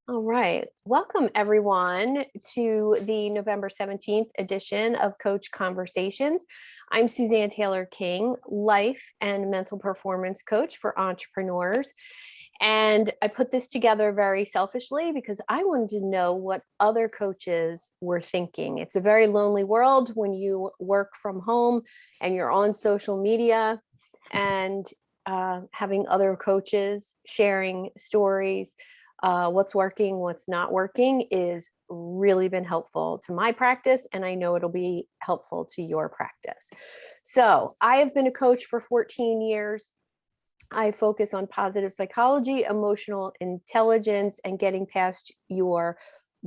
All right. Welcome, everyone, to the November 17th edition of Coach Conversations. I'm Suzanne Taylor King, life and mental performance coach for entrepreneurs. And I put this together very selfishly because I wanted to know what other coaches were thinking. It's a very lonely world when you work from home and you're on social media and having other coaches sharing stories, what's working, what's not working is really been helpful to my practice. And I know it'll be helpful to your practice. So I have been a coach for 14 years. I focus on positive psychology, emotional intelligence, and getting past your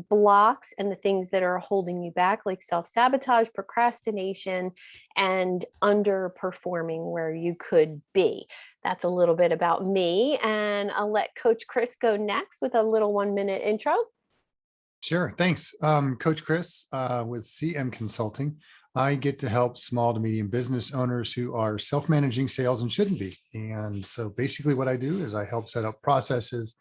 blocks and the things that are holding you back, like self-sabotage, procrastination, and underperforming where you could be. That's a little bit about me. And I'll let Coach Chris go next with a little 1-minute intro. Sure. Thanks. Coach Chris with CM Consulting. I get to help small to medium business owners who are self-managing sales and shouldn't be. And so basically what I do is I help set up processes,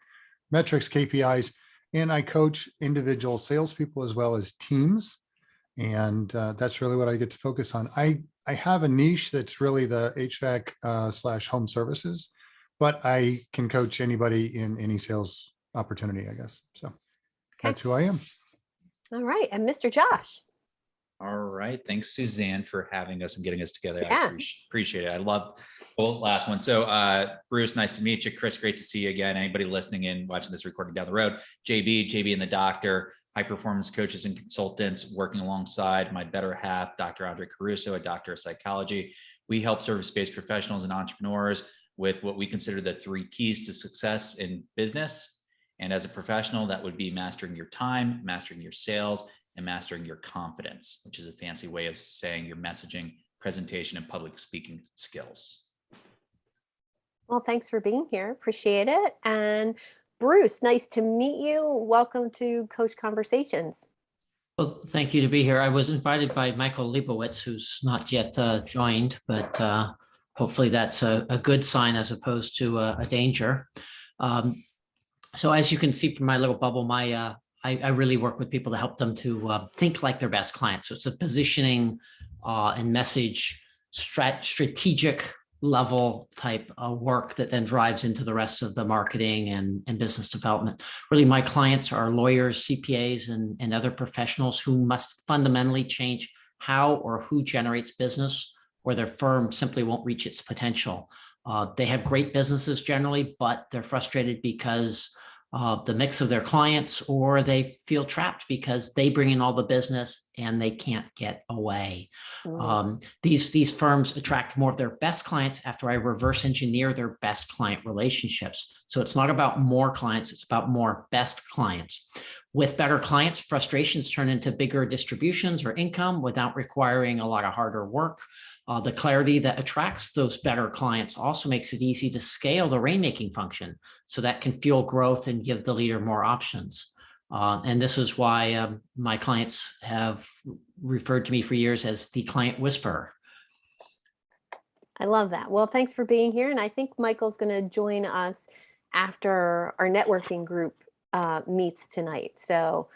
metrics, KPIs, and I coach individual salespeople as well as teams. And that's really what I get to focus on. I have a niche that's really the HVAC slash home services, but I can coach anybody in any sales opportunity, I guess. So. That's who I am. All right. And Mr. Josh. All right. Thanks, Suzanne, for having us and getting us together. Yeah. I appreciate it. I love the last one. So Bruce, nice to meet you. Chris, great to see you again. Anybody listening in, watching this recording down the road, JB and the doctor, high performance coaches and consultants working alongside my better half, Dr. Andre Caruso, a doctor of psychology. We help service-based professionals and entrepreneurs with what we consider the 3 keys to success in business. And as a professional, that would be mastering your time, mastering your sales, and mastering your confidence, which is a fancy way of saying your messaging, presentation, and public speaking skills. Well, thanks for being here. Appreciate it. And Bruce, nice to meet you. Welcome to Coach Conversations. Well, thank you to be here. I was invited by Michael Leibowitz, who's not yet joined, but hopefully that's a good sign as opposed to a danger. So as you can see from my little bubble, I really work with people to help them to think like their best clients. So it's a positioning and message strategic level type of work that then drives into the rest of the marketing and business development. Really, my clients are lawyers, CPAs, and other professionals who must fundamentally change how or who generates business, or their firm simply won't reach its potential. They have great businesses generally, but they're frustrated because the mix of their clients, or they feel trapped because they bring in all the business and they can't get away. These firms attract more of their best clients after I reverse engineer their best client relationships. So it's not about more clients, it's about more best clients. With better clients, frustrations turn into bigger distributions or income without requiring a lot of harder work. The clarity that attracts those better clients also makes it easy to scale the rainmaking function, so that can fuel growth and give the leader more options. And this is why my clients have referred to me for years as the client whisperer. I love that. Well, thanks for being here. And I think Michael's going to join us after our networking group meets tonight. So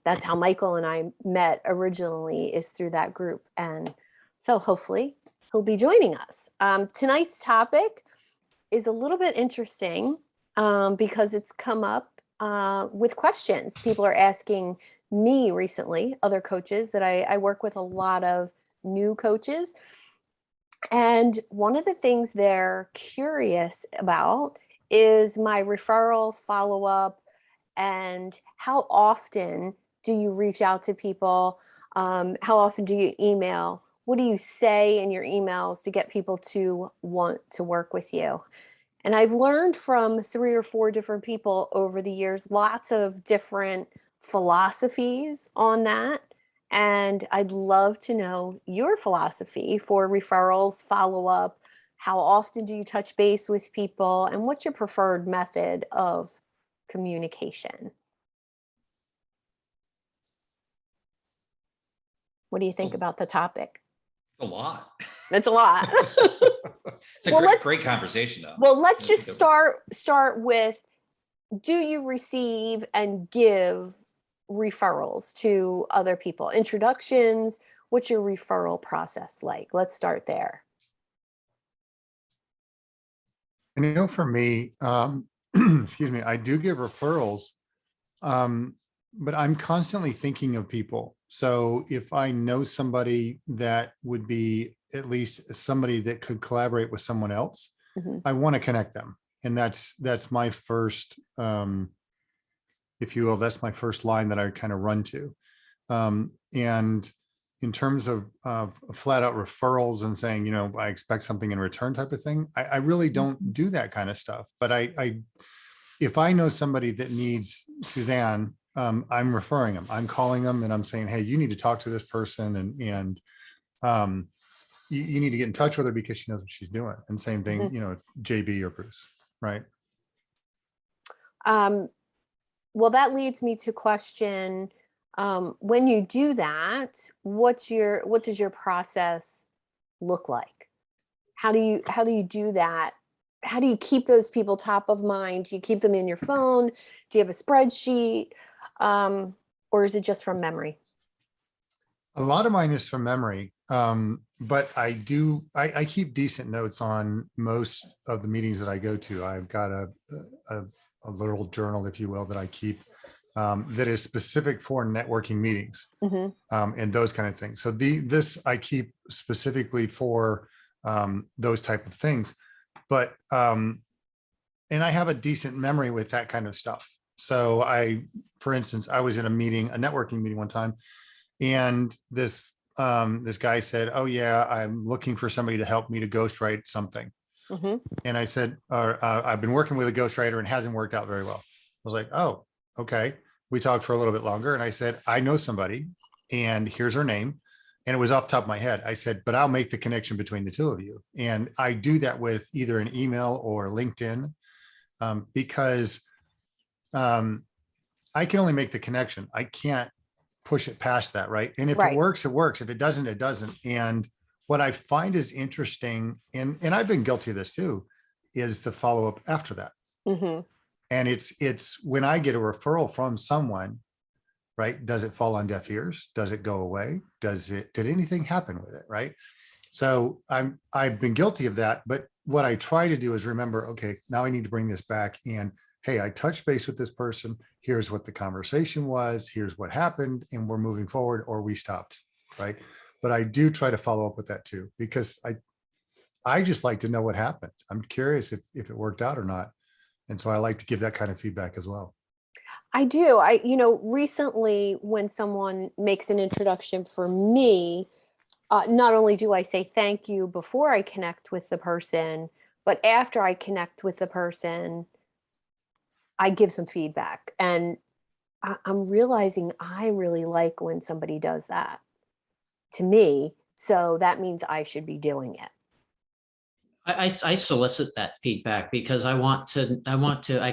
that's how Michael and I met originally, is through that group. And so hopefully he'll be joining us. Tonight's topic is a little bit interesting because it's come up with questions. People are asking me recently, other coaches that I work with, a lot of new coaches. And one of the things they're curious about is my referral follow-up, and how often do you reach out to people? How often do you email? What do you say in your emails to get people to want to work with you? And I've learned from 3 or 4 different people over the years, lots of different philosophies on that. And I'd love to know your philosophy for referrals, follow-up. How often do you touch base with people? And what's your preferred method of communication? What do you think about the topic? It's a lot. That's a lot. It's a great conversation, though. Well, let's just start with do you receive and give referrals to other people? Introductions? What's your referral process like? Let's start there. And for me, excuse me, I do give referrals, but I'm constantly thinking of people. So if I know somebody that would be at least somebody that could collaborate with someone else, Mhm. I want to connect them. And that's my first, if you will, that's my first line that I kind of run to. And in terms of flat out referrals and saying, I expect something in return type of thing, I really don't do that kind of stuff. But if I know somebody that needs Suzanne, I'm referring them. I'm calling them and I'm saying, hey, you need to talk to this person, and you need to get in touch with her because she knows what she's doing. And same thing, Mhm. JB or Bruce, right? Well, that leads me to question, when you do that, what does your process look like? How do you do that? How do you keep those people top of mind? Do you keep them in your phone? Do you have a spreadsheet? Or is it just from memory? A lot of mine is from memory, but I keep decent notes on most of the meetings that I go to. I've got a little journal, if you will, that I keep, that is specific for networking meetings, Hmm. and those kind of things. So this I keep specifically for those type of things, but and I have a decent memory with that kind of stuff. So for instance, I was in a networking meeting one time, and this guy said, oh yeah, I'm looking for somebody to help me to ghostwrite something. Hmm. And I said, I've been working with a ghostwriter and hasn't worked out very well. I was like, oh, okay. We talked for a little bit longer and I said, I know somebody and here's her name. And it was off the top of my head. I said, but I'll make the connection between the two of you. And I do that with either an email or LinkedIn, because I can only make the connection. I can't push it past that, right? And if it Right. works, it works. If it doesn't, it doesn't. And what I find is interesting, and I've been guilty of this too, is the follow up after that. Hmm. And it's when I get a referral from someone, right? Does it fall on deaf ears? Does it go away? Did anything happen with it? Right. So I've been guilty of that. But what I try to do is remember, okay, now I need to bring this back, and hey, I touched base with this person. Here's what the conversation was. Here's what happened. And we're moving forward, or we stopped. Right. But I do try to follow up with that too, because I just like to know what happened. I'm curious if it worked out or not. And so I like to give that kind of feedback as well. I do. Recently when someone makes an introduction for me, not only do I say thank you before I connect with the person, but after I connect with the person, I give some feedback. And I'm realizing I really like when somebody does that to me. So that means I should be doing it. I solicit that feedback because I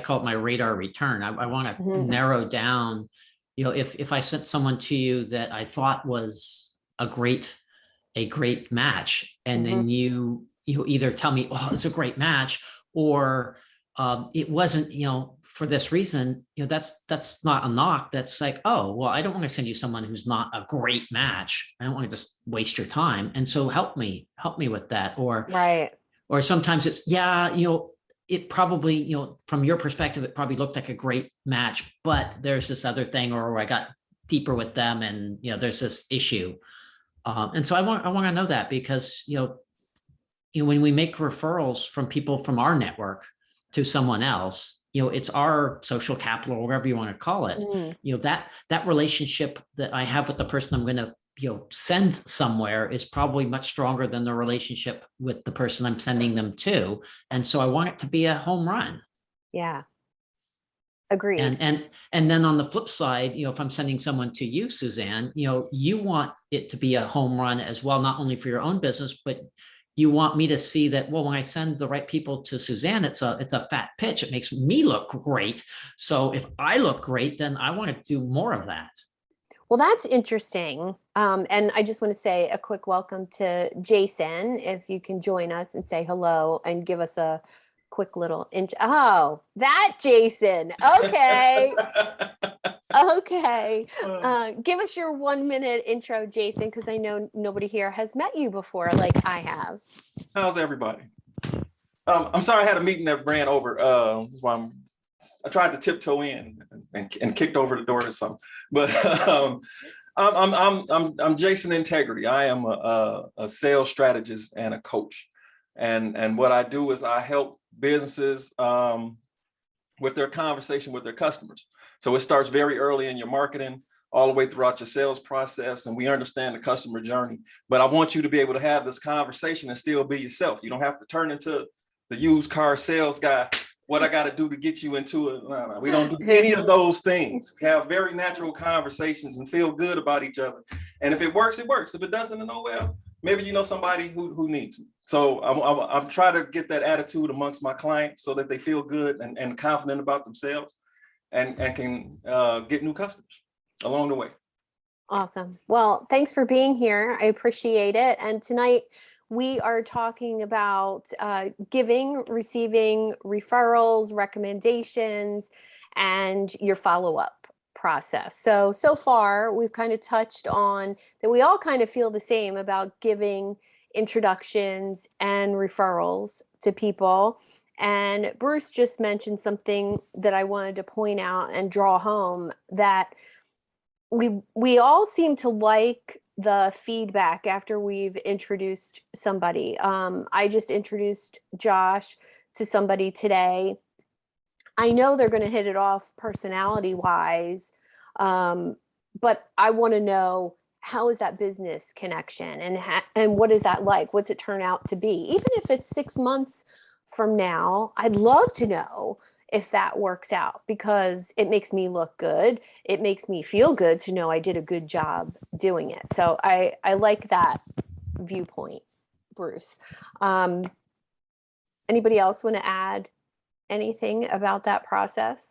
call it my radar return. I want to Mhm. narrow down, if I sent someone to you that I thought was a great match, and Mhm. then you either tell me, oh, it's a great match, or it wasn't, for this reason, that's not a knock. That's like, oh, well, I don't want to send you someone who's not a great match. I don't want to just waste your time. And so help me with that. Right. Or sometimes it's, yeah, it probably, from your perspective, it probably looked like a great match, but there's this other thing, or I got deeper with them, and there's this issue. And so I want to know that, because when we make referrals from people from our network to someone else, it's our social capital, or whatever you want to call it. Mm. That relationship that I have with the person I'm going to send somewhere is probably much stronger than the relationship with the person I'm sending them to. And so I want it to be a home run. Yeah. Agreed. And then on the flip side, if I'm sending someone to you, Suzanne, you want it to be a home run as well, not only for your own business, but you want me to see that, well, when I send the right people to Suzanne, it's a fat pitch. It makes me look great. So if I look great, then I want to do more of that. Well, that's interesting. And I just want to say a quick welcome to Jason, if you can join us and say hello and give us a quick little intro. Oh, that Jason. Okay. Okay. Give us your 1-minute intro, Jason, because I know nobody here has met you before like I have. How's everybody? I'm sorry I had a meeting that ran over. That's why I tried to tiptoe in and kicked over the door or something. But I'm Jason Integrity. I am a sales strategist and a coach. And what I do is I help businesses with their conversation with their customers. So it starts very early in your marketing, all the way throughout your sales process, and we understand the customer journey. But I want you to be able to have this conversation and still be yourself. You don't have to turn into the used car sales guy. What I got to do to get you into it? No, we don't do any of those things. We have very natural conversations and feel good about each other. And if it works, it works. If it doesn't, then oh well. Maybe you know somebody who needs me. So I'm trying to get that attitude amongst my clients so that they feel good and confident about themselves and can get new customers along the way. Awesome. Well, thanks for being here. I appreciate it. And tonight we are talking about giving, receiving referrals, recommendations, and your follow-up process. So far, we've kind of touched on that we all kind of feel the same about giving introductions and referrals to people. And Bruce just mentioned something that I wanted to point out and draw home, that we all seem to like the feedback after we've introduced somebody. I just introduced Josh to somebody today. I know they're going to hit it off personality wise, but I want to know, how is that business connection, and what is that like? What's it turn out to be? Even if it's 6 months from now, I'd love to know if that works out, because it makes me look good. It makes me feel good to know I did a good job doing it. So I like that viewpoint, Bruce. Anybody else want to add anything about that process?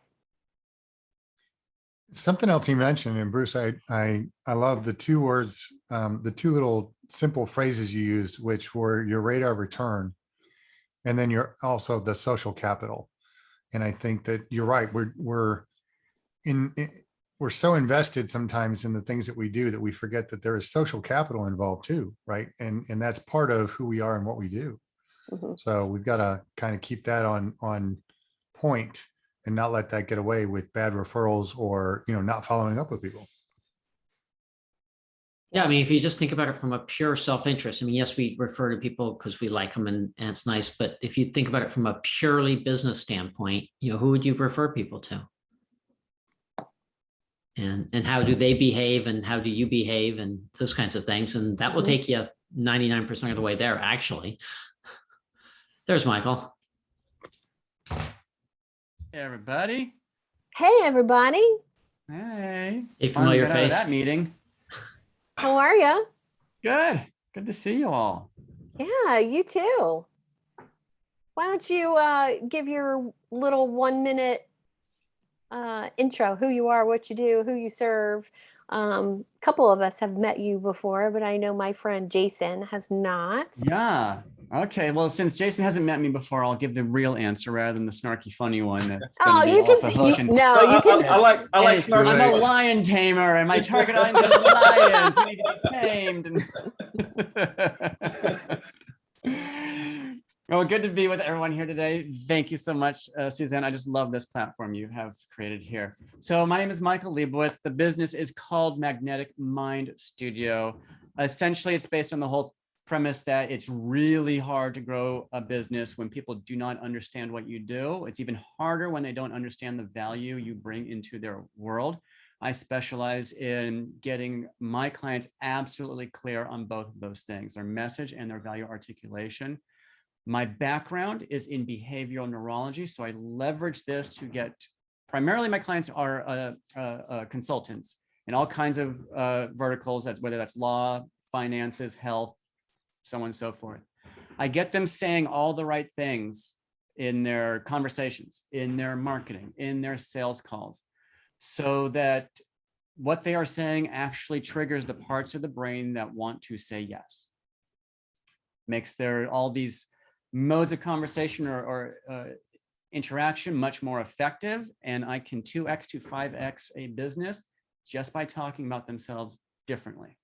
Something else he mentioned, and Bruce, I love the two words, the two little simple phrases you used, which were your rate of return, and then you're also the social capital. And I think that you're right. We're so invested sometimes in the things that we do that we forget that there is social capital involved too, right? And that's part of who we are and what we do. Mm-hmm. So we've got to kind of keep that on point and not let that get away with bad referrals or, not following up with people. Yeah, I mean, if you just think about it from a pure self-interest, I mean, yes, we refer to people because we like them and it's nice, but if you think about it from a purely business standpoint, who would you refer people to? And how do they behave, and how do you behave, and those kinds of things. And that will take you 99% of the way there, actually. There's Michael. Hey, everybody. Hey, everybody. Hey. A familiar face. That meeting. How are you? Good. Good to see you all. Yeah, you too. Why don't you give your little 1-minute intro, who you are, what you do, who you serve. A couple of us have met you before, but I know my friend Jason has not. Yeah. Okay. Well, since Jason hasn't met me before, I'll give the real answer rather than the snarky, funny one. That's you can. I like snarky. I'm a lion tamer, and my target audience is lions. We need to be tamed. Well, good to be with everyone here today. Thank you so much, Suzanne. I just love this platform you have created here. So my name is Michael Leibowitz. The business is called Magnetic Mind Studio. Essentially, it's based on the whole premise that it's really hard to grow a business when people do not understand what you do. It's even harder when they don't understand the value you bring into their world. I specialize in getting my clients absolutely clear on both of those things, their message and their value articulation. My background is in behavioral neurology, so I leverage this to get, primarily my clients are consultants in all kinds of verticals, whether that's law, finances, health, so on and so forth. I get them saying all the right things in their conversations, in their marketing, in their sales calls, so that what they are saying actually triggers the parts of the brain that want to say yes. Makes all these modes of conversation or interaction much more effective. And I can 2x to 5x a business just by talking about themselves differently.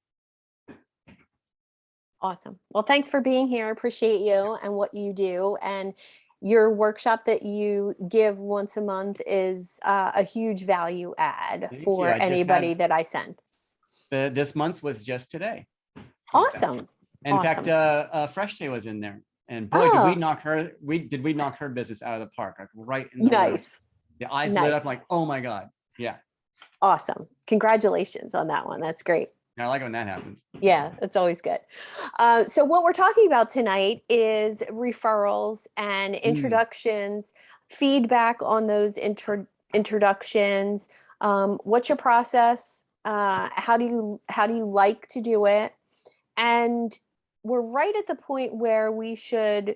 Awesome. Well, thanks for being here. I appreciate you and what you do. And your workshop that you give once a month is a huge value add Thank for you. I just anybody had- that I send. This month was just today. Awesome. In fact, Fresh Day was in there. And boy, did we Oh. knock her business out of the park, like right in the room. Nice. The eyes Nice. lit up like, oh my God. Yeah. Awesome. Congratulations on that one. That's great. I like it when that happens. Yeah, that's always good. So what we're talking about tonight is referrals and introductions, feedback on those introductions. What's your process? How do you like to do it? And we're right at the point where we should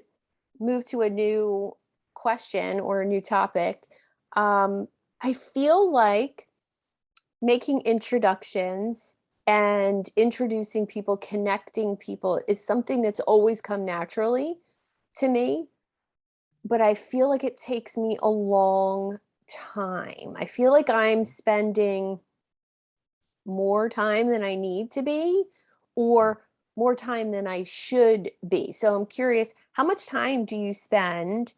move to a new question or a new topic. I feel like making introductions and introducing people, connecting people is something that's always come naturally to me. But I feel like it takes me a long time. I feel like I'm spending more time than I need to be, or more time than I should be. So I'm curious, how much time do you spend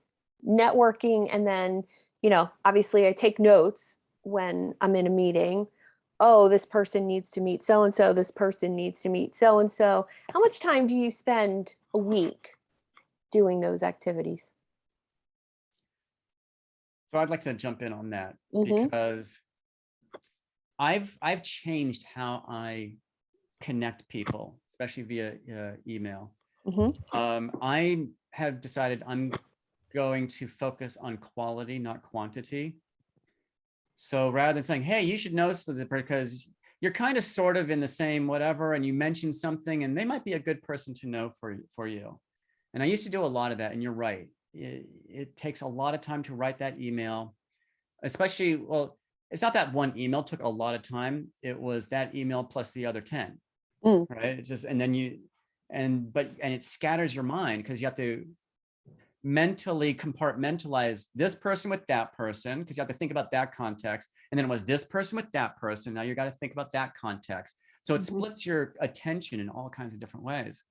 networking? And then, obviously I take notes when I'm in a meeting. Oh, this person needs to meet so and so, this person needs to meet so and so. How much time do you spend a week doing those activities? So I'd like to jump in on that Mhm. because I've changed how I connect people, especially via email. I have decided I'm going to focus on quality, not quantity. So rather than saying, hey, you should know this because you're kind of sort of in the same whatever, and you mentioned something and they might be a good person to know for you. And I used to do a lot of that. And you're right. It takes a lot of time to write that email, especially, well, it's not that one email took a lot of time. It was that email plus the other 10, right? It's just, and then and it scatters your mind because you have to mentally compartmentalize this person with that person, because you have to think about that context. And then it was this person with that person. Now you got to think about that context. So it splits your attention in all kinds of different ways.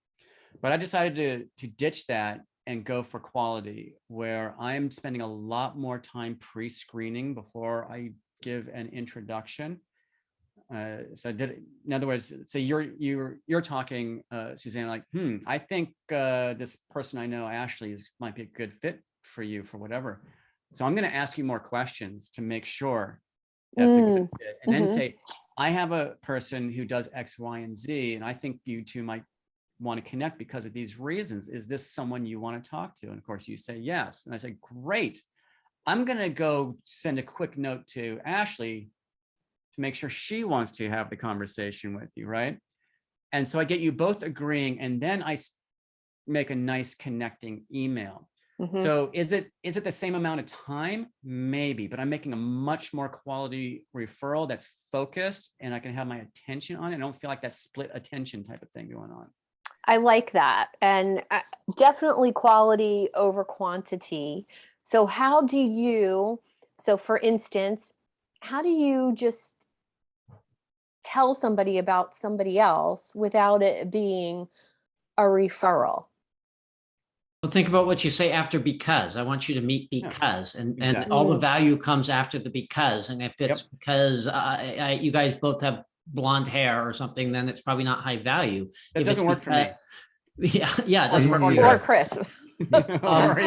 But I decided to ditch that and go for quality, where I'm spending a lot more time pre-screening before I give an introduction. So in other words, so you're talking, Suzanne, like, I think this person I know, Ashley, might be a good fit for you for whatever. So I'm going to ask you more questions to make sure that's a good fit, and then say, I have a person who does X, Y, and Z, and I think you two might want to connect because of these reasons. Is this someone you want to talk to? And of course you say yes. And I say, great. I'm going to go send a quick note to Ashley to make sure she wants to have the conversation with you, right? And so I get you both agreeing, and then I make a nice connecting email. So is it the same amount of time? Maybe, but I'm making a much more quality referral that's focused, and I can have my attention on it. I don't feel like that split attention type of thing going on. I like that. And definitely quality over quantity. So for instance, how do you just tell somebody about somebody else without it being a referral? Well, think about what you say after because. I want you to meet because, and exactly. all the value comes after the because. And if it's because you guys both have blonde hair or something, then it's probably not high value. That doesn't work for me. Yeah, it doesn't work for Or you. Chris. Or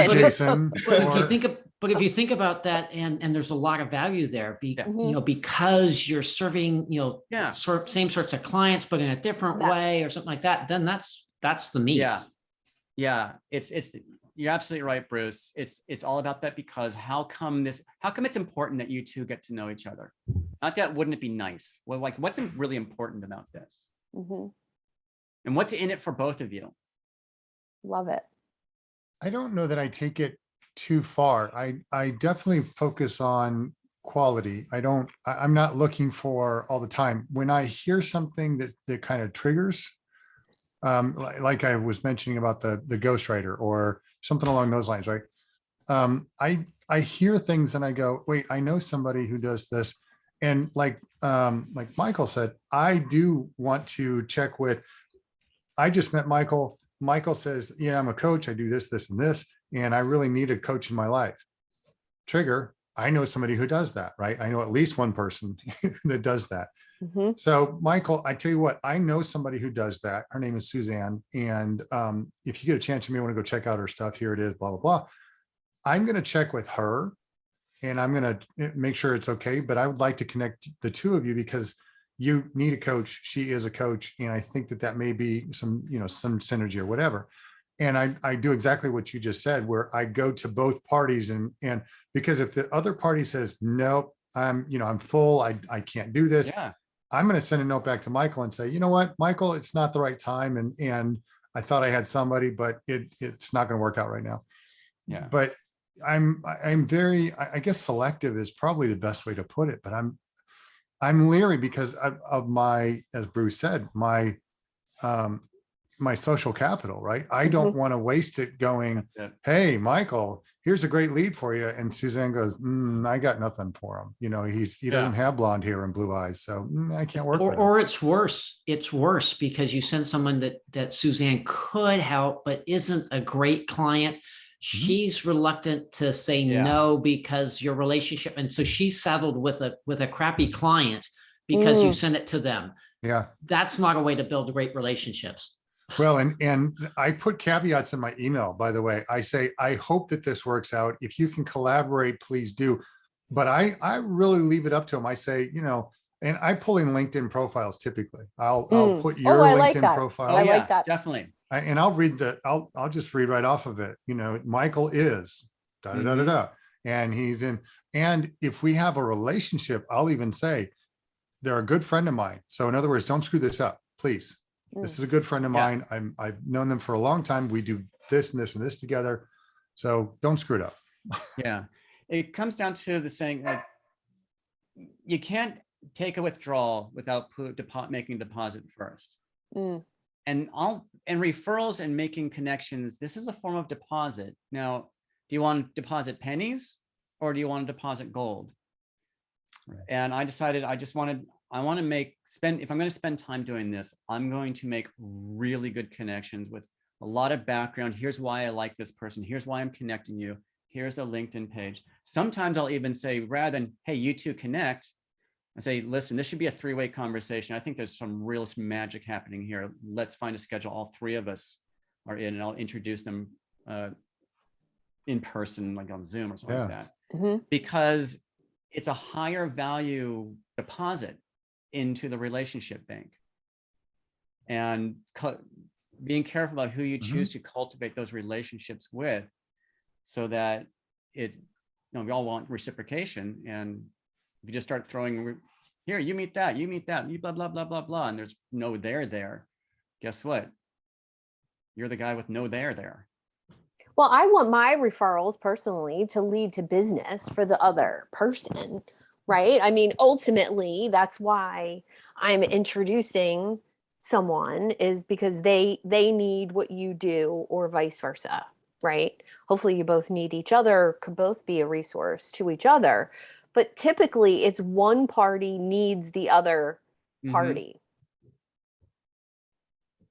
Jason. But if you think about that, and there's a lot of value there, because you're serving, same sorts of clients, but in a different way or something like that, then that's the meat. Yeah. It's you're absolutely right, Bruce. It's all about that, because how come it's important that you two get to know each other? Not that, wouldn't it be nice? Well, like, what's really important about this? And what's in it for both of you? Love it. I don't know that I take it too far. I definitely focus on quality. I'm not looking for all the time. When I hear something that kind of triggers, like I was mentioning about the ghostwriter or something along those lines, right? I hear things and I go, wait, I know somebody who does this. And like Michael said, I do want to check with, I just met Michael. Michael says, yeah, I'm a coach. I do this, this, and this, and I really need a coach in my life. Trigger. I know somebody who does that, right? I know at least one person that does that. Mm-hmm. So Michael, I tell you what, I know somebody who does that. Her name is Suzanne. And if you get a chance, you may want to go check out her stuff. Here it is, blah, blah, blah. I'm going to check with her and I'm going to make sure it's okay. But I would like to connect the two of you because you need a coach. She is a coach. And I think that may be some, some synergy or whatever. And I do exactly what you just said, where I go to both parties and because if the other party says, nope, I'm full, I can't do this. Yeah. I'm going to send a note back to Michael and say, you know what, Michael, it's not the right time. And I thought I had somebody, but it's not going to work out right now. Yeah. But I'm very, I guess selective is probably the best way to put it, but I'm leery because of my, as Bruce said, my social capital, right? I don't want to waste it going, hey, Michael, here's a great lead for you. And Suzanne goes, I got nothing for him. He doesn't have blonde hair and blue eyes. So I can't work with him. Or it's worse. It's worse because you send someone that Suzanne could help, but isn't a great client. She's reluctant to say no because your relationship. And so she's saddled with a crappy client because you send it to them. Yeah. That's not a way to build great relationships. Well, and I put caveats in my email, by the way. I say, I hope that this works out. If you can collaborate, please do. But I really leave it up to them. I say, and I pull in LinkedIn profiles typically. I'll put your LinkedIn profile. I like that. Definitely. And I'll read I'll just read right off of it. Michael is da da da da da. And he's in. And if we have a relationship, I'll even say, they're a good friend of mine. So in other words, don't screw this up, please. This is a good friend of mine. I've known them for a long time. We do this and this and this together. So don't screw it up. Yeah. It comes down to the saying that you can't take a withdrawal without making deposit first. And referrals and making connections, this is a form of deposit. Now, do you want to deposit pennies or do you want to deposit gold? Right. And I decided if I'm going to spend time doing this, I'm going to make really good connections with a lot of background. Here's why I like this person. Here's why I'm connecting you. Here's a LinkedIn page. Sometimes I'll even say, rather than, hey, you two connect, I say, listen, this should be a three-way conversation. I think there's some real magic happening here. Let's find a schedule. All three of us are in, and I'll introduce them in person, like on Zoom or something like that. Because it's a higher value deposit into the relationship bank, and being careful about who you choose to cultivate those relationships with, so that we all want reciprocation. And if you just start throwing, here, you meet that, you blah, blah, blah, blah, blah, and there's no there, guess what? You're the guy with no there. Well, I want my referrals personally to lead to business for the other person. Right. I mean, ultimately, that's why I'm introducing someone, is because they need what you do, or vice versa. Right. Hopefully you both need each other, could both be a resource to each other. But typically it's one party needs the other party.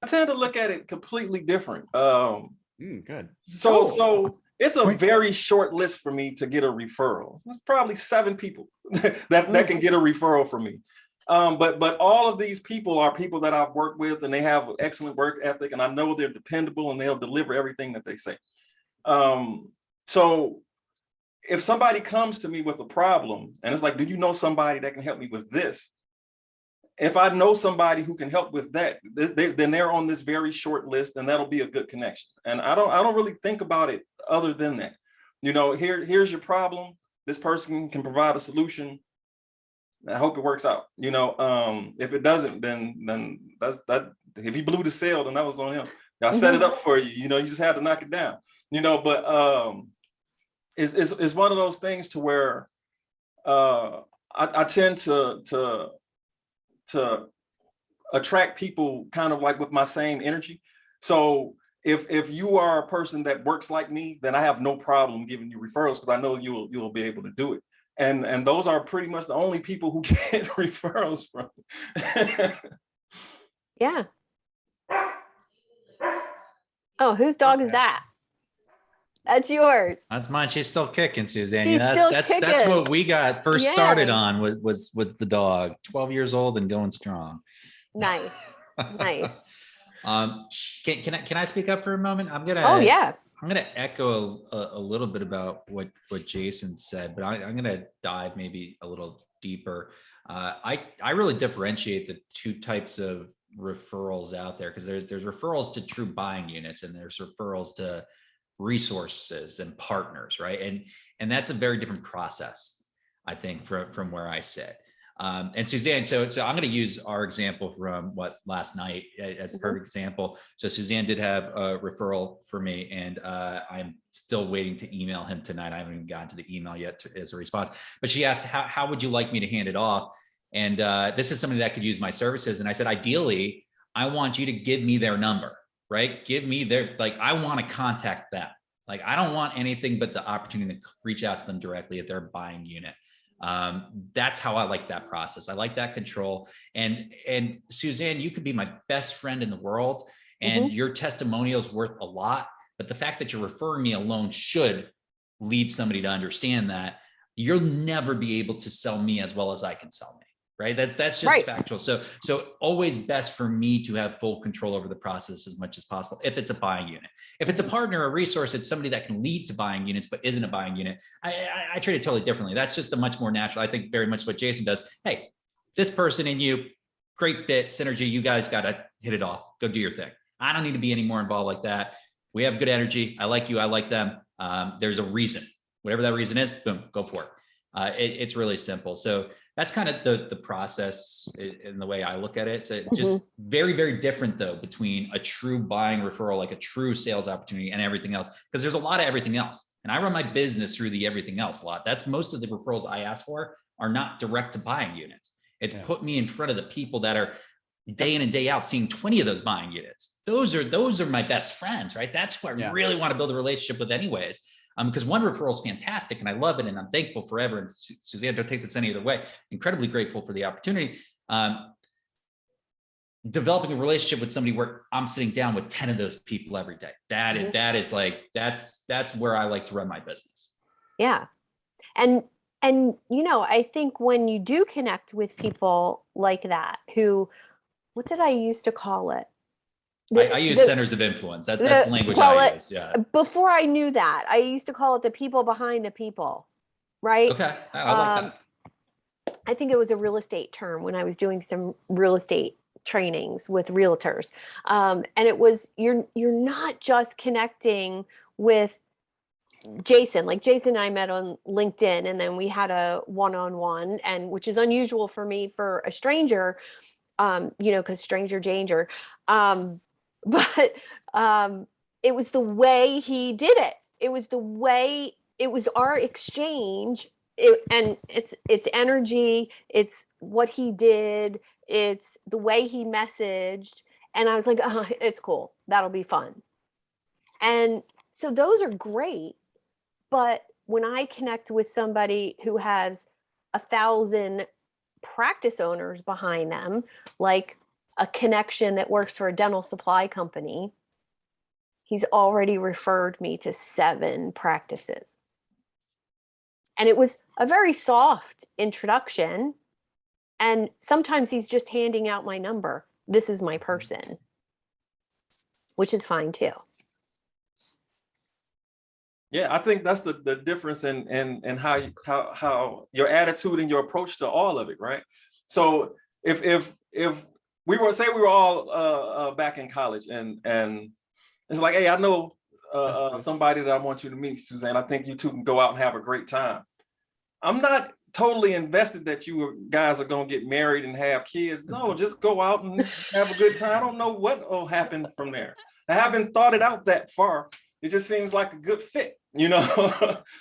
I tend to look at it completely different. Good. So it's a very short list for me to get a referral. Probably 7 people that can get a referral from me. But all of these people are people that I've worked with, and they have excellent work ethic, and I know they're dependable and they'll deliver everything that they say. So if somebody comes to me with a problem and it's like, do you know somebody that can help me with this? If I know somebody who can help with that, then they're on this very short list, and that'll be a good connection. And I don't really think about it other than that. Here's your problem. This person can provide a solution. I hope it works out. If it doesn't, then that's that. If he blew the sale, then that was on him. I set it up for you. You just had to knock it down. But it's one of those things to where I tend to attract people kind of like with my same energy. So if you are a person that works like me, then I have no problem giving you referrals because I know you'll be able to do it. And those are pretty much the only people who get referrals from. Yeah. Oh, whose dog is Okay. that? That's yours. That's mine. She's still kicking, Suzanne. She's Yeah, still that's kicking. what we got first started Yeah. on was the dog. 12 years old and going strong. Nice. Nice. Can I speak up for a moment? Oh yeah. I'm gonna echo a little bit about what Jason said, but I'm gonna dive maybe a little deeper. I really differentiate the two types of referrals out there because there's referrals to true buying units and there's referrals to resources and partners, right? And that's a very different process, I think, from where I sit. And Suzanne, so I'm going to use our example from last night as a perfect example. So Suzanne did have a referral for me, and I'm still waiting to email him tonight. I haven't even gotten to the email yet as a response. But she asked, how would you like me to hand it off? And this is somebody that could use my services. And I said, ideally, I want you to give me their number, right? Give me their, like, I want to contact them. Like, I don't want anything but the opportunity to reach out to them directly at their buying unit. That's how I like that process. I like that control. And Suzanne, you could be my best friend in the world and your testimonial is worth a lot. But the fact that you're referring me alone should lead somebody to understand that you'll never be able to sell me as well as I can sell me. Right. That's just Right. factual. So always best for me to have full control over the process as much as possible. If it's a buying unit, if it's a partner or resource, it's somebody that can lead to buying units, but isn't a buying unit. I treat it totally differently. That's just a much more natural. I think very much what Jason does. Hey, this person and you, great fit, synergy. You guys got to hit it off. Go do your thing. I don't need to be any more involved like that. We have good energy. I like you. I like them. There's a reason, whatever that reason is, boom, go for it. It's really simple. So that's kind of the process in the way I look at it. So just very, very different though, between a true buying referral, like a true sales opportunity and everything else, because there's a lot of everything else. And I run my business through the everything else a lot. That's most of the referrals I ask for are not direct to buying units. It's put me in front of the people that are day in and day out seeing 20 of those buying units. Those are my best friends, right? That's who I really want to build a relationship with anyways. Because one referral is fantastic and I love it and I'm thankful forever. And Suzanne, don't take this any other way. Incredibly grateful for the opportunity. Developing a relationship with somebody where I'm sitting down with 10 of those people every day. That is like, that's where I like to run my business. Yeah. And I think when you do connect with people like that, who, what did I used to call it? I use centers of influence. That's the language I use. Yeah. Before I knew that, I used to call it the people behind the people, right? Okay. I like that. I think it was a real estate term when I was doing some real estate trainings with realtors. And it was, you're not just connecting with Jason. Like Jason and I met on LinkedIn and then we had a one-on-one, and which is unusual for me for a stranger, because stranger danger. But it was the way he did it. It was our exchange. And it's energy. It's what he did. It's the way he messaged. And I was like, oh, it's cool. That'll be fun. And so those are great. But when I connect with somebody who has 1,000 practice owners behind them, like a connection that works for a dental supply company, he's already referred me to 7 practices. And it was a very soft introduction. And sometimes he's just handing out my number. This is my person, which is fine too. Yeah, I think that's the difference in how your attitude and your approach to all of it, right? So if we were all back in college and it's like, hey, I know somebody that I want you to meet, Suzanne. I think you two can go out and have a great time. I'm not totally invested that you guys are going to get married and have kids. No, just go out and have a good time. I don't know what will happen from there. I haven't thought it out that far. It just seems like a good fit,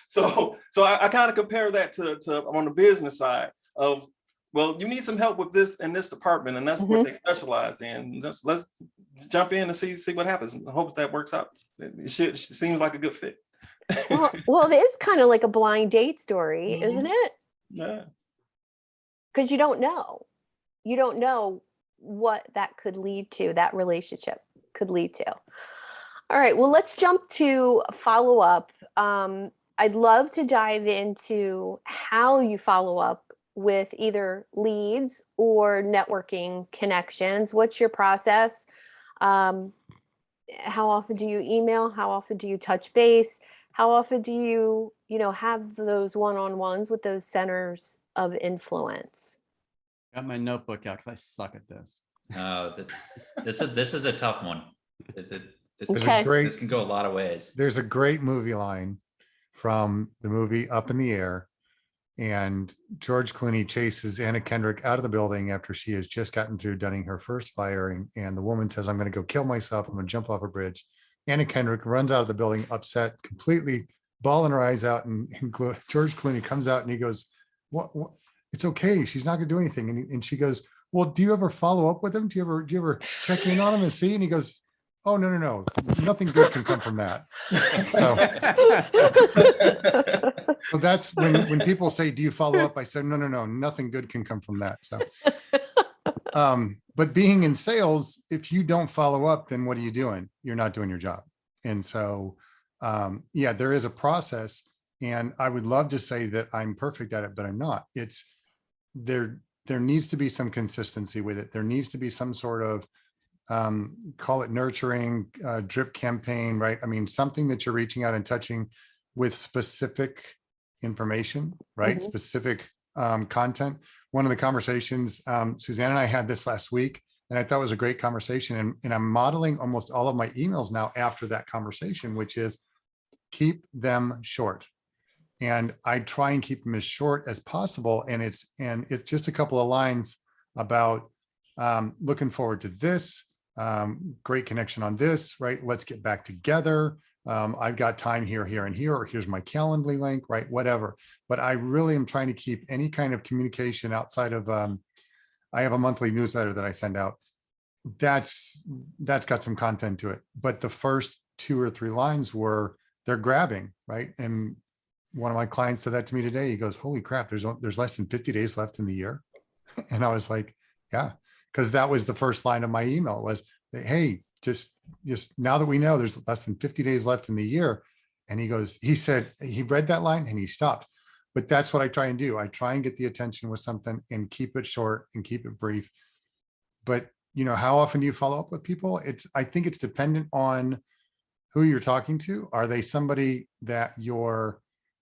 So I kind of compare that to on the business side of well, you need some help with this in this department, and that's what they specialize in. Let's jump in and see what happens. I hope that works out. It seems like a good fit. Well, it is kind of like a blind date story, isn't it? Yeah. Because you don't know. You don't know what that could lead to, that relationship could lead to. All right, well, let's jump to follow up. I'd love to dive into how you follow up with either leads or networking connections. What's your process? How often do you email? How often do you touch base? How often do you, have those one-on-ones with those centers of influence? Got my notebook out because I suck at this. This is a tough one. This can go a lot of ways. There's a great movie line from the movie Up in the Air, and George Clooney chases Anna Kendrick out of the building after she has just gotten through dunning her first firing, and the woman says, "I'm going to go kill myself. I'm going to jump off a bridge." Anna Kendrick runs out of the building, upset, completely bawling her eyes out, and George Clooney comes out and he goes, "What? It's okay. She's not going to do anything." And she goes, "Well, do you ever follow up with him? Do you ever check in on him and see?" And he goes, "Oh, no. Nothing good can come from that." So that's when people say, "Do you follow up?" I said, no, nothing good can come from that. So, but being in sales, if you don't follow up, then what are you doing? You're not doing your job. And so, there is a process, and I would love to say that I'm perfect at it, but I'm not. It's there needs to be some consistency with it. There needs to be some sort of, call it nurturing, drip campaign, right? I mean, something that you're reaching out and touching with specific information, right? Specific content. One of the conversations, Suzanne and I had this last week, and I thought it was a great conversation. And I'm modeling almost all of my emails now after that conversation, which is keep them short. And I try and keep them as short as possible. And it's just a couple of lines about looking forward to this, great connection on this, right? Let's get back together. I've got time here, and here, or here's my Calendly link, right? Whatever. But I really am trying to keep any kind of communication outside of, I have a monthly newsletter that I send out. That's got some content to it. But the first 2 or 3 lines they're grabbing, right? And one of my clients said that to me today. He goes, "Holy crap, there's less than 50 days left in the year." And I was like, yeah, because that was the first line of my email was, "Hey, just now that we know there's less than 50 days left in the year." And he said he read that line and he stopped. But that's what I try and do. I try and get the attention with something and keep it short and keep it brief. But how often do you follow up with people? I think it's dependent on who you're talking to. Are they somebody that you're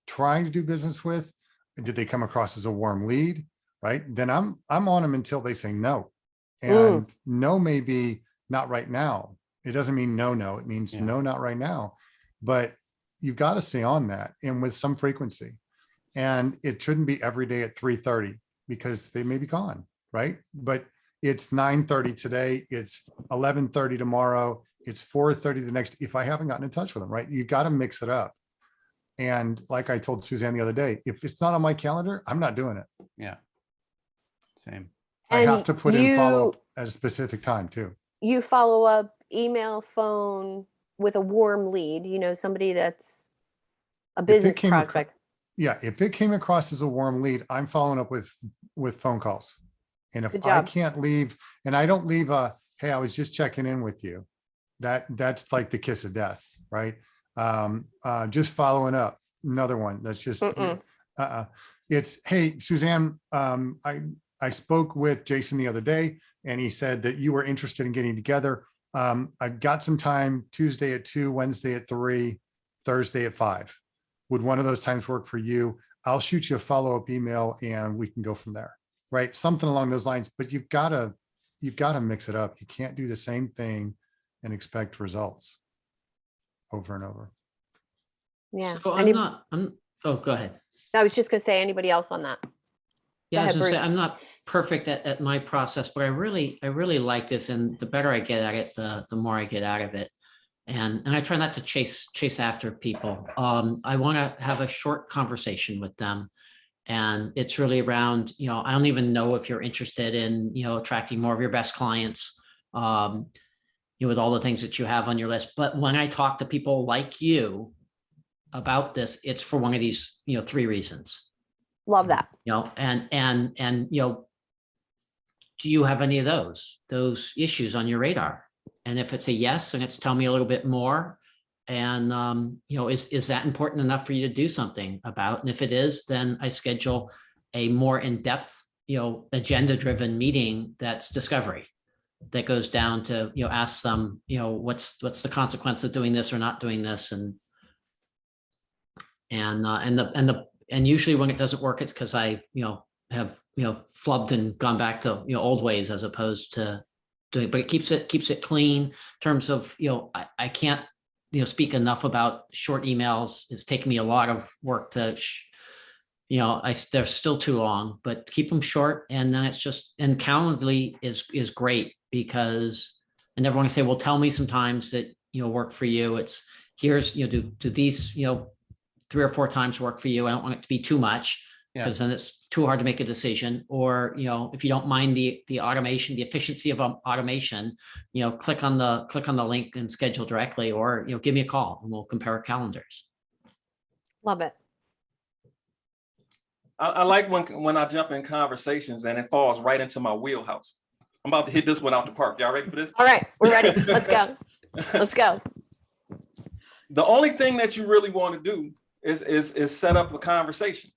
trying to do business with? Did they come across as a warm lead? Right? Then I'm on them until they say no. And no may be not right now. It doesn't mean no. It means no, not right now. But you've got to stay on that, and with some frequency. And it shouldn't be every day at 3:30 because they may be gone, right? But it's 9:30 today. It's 11:30 tomorrow. It's 4:30 the next. If I haven't gotten in touch with them, right? You've got to mix it up. And like I told Suzanne the other day, if it's not on my calendar, I'm not doing it. Yeah. Same. I have to put in follow up at a specific time too. You follow up email, phone with a warm lead, somebody that's a business prospect. If it came across as a warm lead, I'm following up with phone calls. And if I can't leave, and I don't leave "Hey, I was just checking in with you," that's like the kiss of death, right? Just following up. Another one that's just it's, "Hey, Suzanne, I spoke with Jason the other day, and he said that you were interested in getting together. I've got some time Tuesday at 2, Wednesday at 3, Thursday at 5. Would one of those times work for you? I'll shoot you a follow-up email and we can go from there." Right? Something along those lines. But you've got to mix it up. You can't do the same thing and expect results over and over. Yeah. So go ahead. I was just going to say, anybody else on that? Yeah, I was ahead, gonna say, Bruce. I'm not perfect at my process, but I really like this, and the better I get at it, the more I get out of it. And I try not to chase after people. I want to have a short conversation with them And it's really around, I don't even know if you're interested in, attracting more of your best clients, with all the things that you have on your list. But when I talk to people like you about this, it's for one of these, 3 reasons, Love that. and, do you have any of those issues on your radar? And if it's a yes, then it's tell me a little bit more. And, is that important enough for you to do something about? And if it is, then I schedule a more in-depth, agenda-driven meeting that's discovery, that goes down to, ask them, what's the consequence of doing this or not doing this? And usually when it doesn't work, it's because I, have, flubbed and gone back to, old ways as opposed to doing, but it keeps it clean in terms of, I can't, speak enough about short emails. It's taken me a lot of work to, they're still too long, but keep them short. And then it's just, and Calendly is great because I never want to say, well, tell me some times that, work for you. It's here's, do these, 3 or 4 times work for you. I don't want it to be too much, because then it's too hard to make a decision. Or, if you don't mind the automation, the efficiency of automation, click on the link and schedule directly, or, give me a call and we'll compare calendars. Love it. I like when I jump in conversations and it falls right into my wheelhouse. I'm about to hit this one out the park. Y'all ready for this? All right, we're ready. Let's go. Let's go. The only thing that you really want to do is set up a conversation.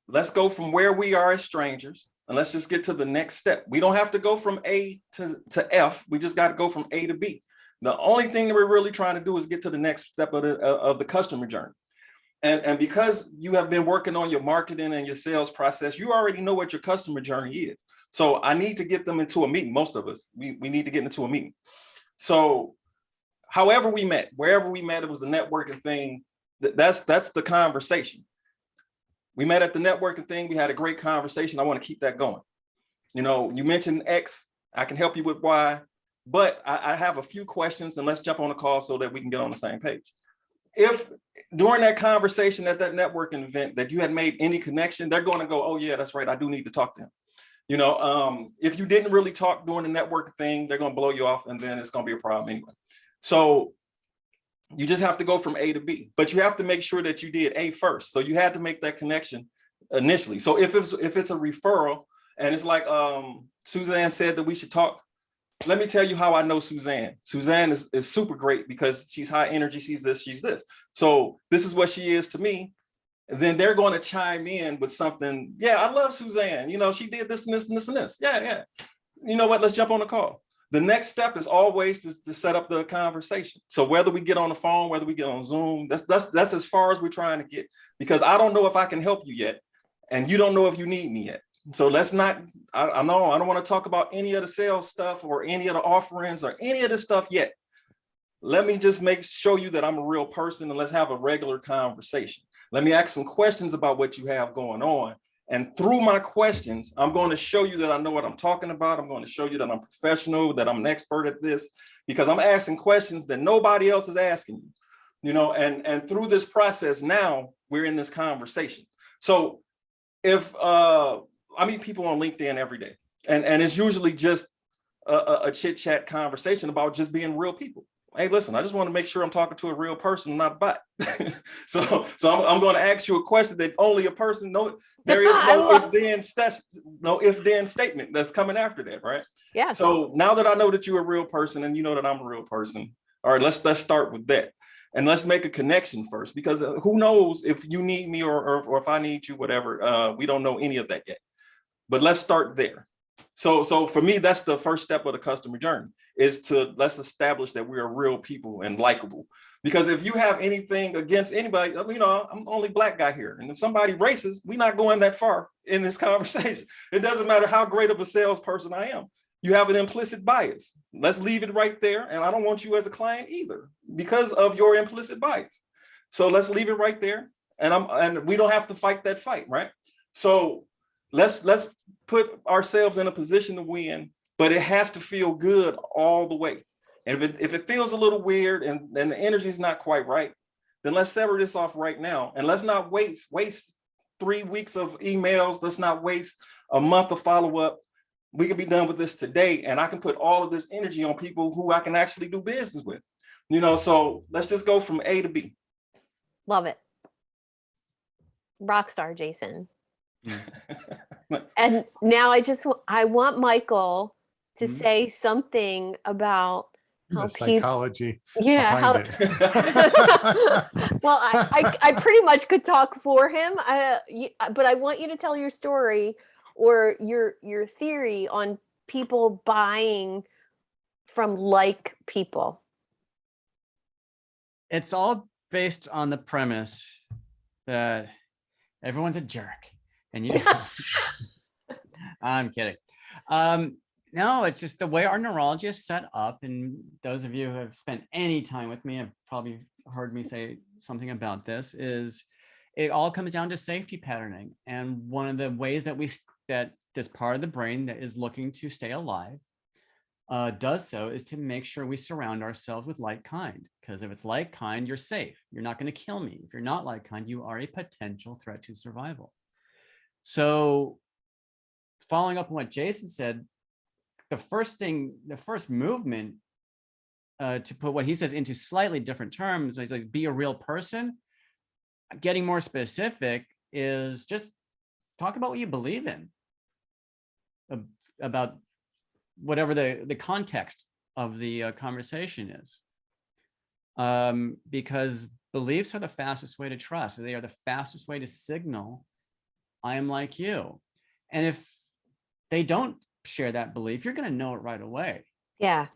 Let's go from where we are as strangers and let's just get to the next step. We don't have to go from A to F. We just got to go from A to B. The only thing that we're really trying to do is get to the next step of the customer journey. And because you have been working on your marketing and your sales process, you already know what your customer journey is. So I need to get them into a meeting. Most of us, we need to get into a meeting. So however we met, wherever we met, it was a networking thing. That's the conversation. We met at the networking thing. We had a great conversation. I want to keep that going. You mentioned X. I can help you with Y, but I have a few questions, and let's jump on a call so that we can get on the same page. If during that conversation at that networking event that you had made any connection, they're going to go, oh yeah, that's right. I do need to talk to him. If you didn't really talk during the networking thing, they're going to blow you off, and then it's going to be a problem anyway. So you just have to go from A to B, but you have to make sure that you did A first. So you had to make that connection initially. So if it's a referral and it's like Suzanne said that we should talk, let me tell you how I know Suzanne. Suzanne is super great because she's high energy. She's this, she's this. So this is what she is to me. And then they're going to chime in with something. Yeah, I love Suzanne. She did this and this and this and this. Yeah. You know what? Let's jump on the call. The next step is always to set up the conversation. So whether we get on the phone, whether we get on Zoom, that's as far as we're trying to get, because I don't know if I can help you yet. And you don't know if you need me yet. So let's not, I know I don't want to talk about any of the sales stuff or any of the offerings or any of the stuff yet. Let me just show you that I'm a real person, and let's have a regular conversation. Let me ask some questions about what you have going on. And through my questions, I'm going to show you that I know what I'm talking about. I'm going to show you that I'm professional, that I'm an expert at this, because I'm asking questions that nobody else is asking you, and through this process, now we're in this conversation. So if I meet people on LinkedIn every day, and it's usually just a chit chat conversation about just being real people. Hey, listen, I just want to make sure I'm talking to a real person, not a bot. so I'm going to ask you a question that only a person knows. There is no if then statement that's coming after that, right? Yeah. So now that I know that you're a real person and you know that I'm a real person, all right, let's start with that. And let's make a connection first, because who knows if you need me or if I need you, whatever. We don't know any of that yet. But let's start there. So for me, that's the first step of the customer journey, is let's establish that we are real people and likable. Because if you have anything against anybody, I'm the only Black guy here. And if somebody racist, we're not going that far in this conversation. It doesn't matter how great of a salesperson I am. You have an implicit bias. Let's leave it right there. And I don't want you as a client either because of your implicit bias. So let's leave it right there. And we don't have to fight that fight, right? So let's put ourselves in a position to win, but it has to feel good all the way. And if it feels a little weird and the energy is not quite right, then let's sever this off right now. And let's not waste 3 weeks of emails. Let's not waste a month of follow-up. We can be done with this today, and I can put all of this energy on people who I can actually do business with. So let's just go from A to B. Love it. Rockstar, Jason. Mm. And now I want Michael to Mhm. say something about how The people, psychology yeah, how, behind it. well, I pretty much could talk for him, but I want you to tell your story or your theory on people buying from like people. It's all based on the premise that everyone's a jerk, and you. I'm kidding. No, it's just the way our neurology is set up, and those of you who have spent any time with me have probably heard me say something about this. Is it all comes down to safety patterning, and one of the ways that that this part of the brain that is looking to stay alive does so is to make sure we surround ourselves with like kind, because if it's like kind, you're safe. You're not going to kill me. If you're not like kind, you are a potential threat to survival. So following up on what Jason said, the first movement to put what he says into slightly different terms, he's like, be a real person. Getting more specific is just talk about what you believe in, about whatever the context of the conversation is. Because beliefs are the fastest way to trust. They are the fastest way to signal, I am like you. And if they don't share that belief, you're going to know it right away. Yeah.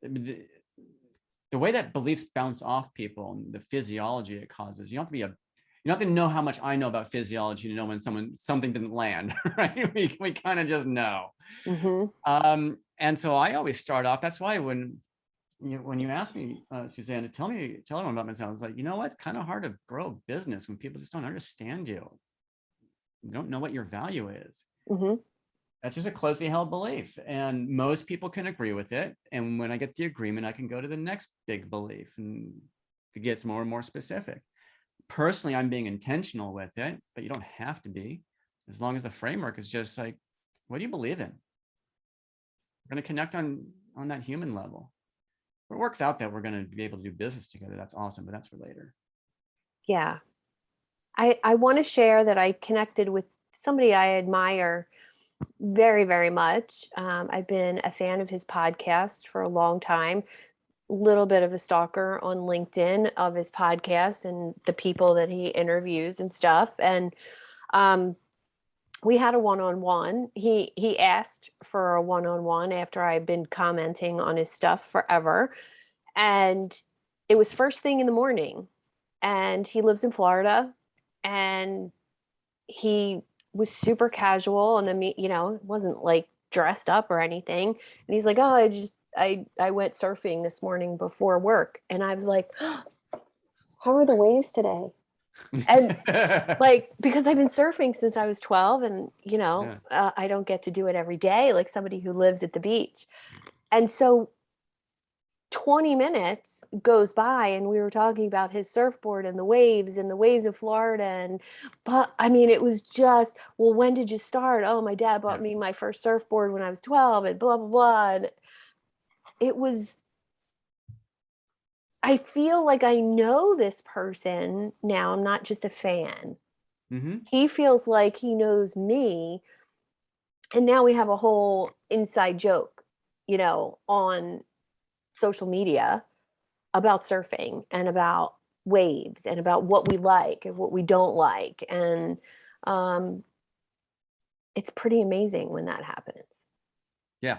The way that beliefs bounce off people and the physiology it causes, you don't have to know how much I know about physiology to know when something didn't land, right? We kind of just know. Mm-hmm. And so I always start off. That's why when you ask me, Suzanne, to tell everyone about myself, it's like, you know what? It's kind of hard to grow a business when people just don't understand you. You don't know what your value is. Mm-hmm. That's just a closely held belief, and most people can agree with it. And when I get the agreement, I can go to the next big belief and to get more and more specific. Personally, I'm being intentional with it, but you don't have to be, as long as the framework is just like, what do you believe in? We're going to connect on that human level. If it works out that we're going to be able to do business together, that's awesome, but that's for later. Yeah. I want to share that I connected with somebody I admire very, very much. I've been a fan of his podcast for a long time, little bit of a stalker on LinkedIn of his podcast and the people that he interviews and stuff. And we had a one-on-one. He asked for a one-on-one after I'd been commenting on his stuff forever. And it was first thing in the morning. And he lives in Florida. And he was super casual, and then it wasn't like dressed up or anything. And he's like, oh, I went surfing this morning before work. And I was like, oh, how are the waves today? And like, because I've been surfing since I was 12, and I don't get to do it every day like somebody who lives at the beach. And so 20 minutes goes by and we were talking about his surfboard and the waves of Florida. But I mean, it was just, well, when did you start? Oh, my dad bought me my first surfboard when I was 12 and blah, blah, blah. And it was, I feel like I know this person now. I'm not just a fan. Mm-hmm. He feels like he knows me. And now we have a whole inside joke, on social media about surfing and about waves and about what we like and what we don't like. And it's pretty amazing when that happens. Yeah.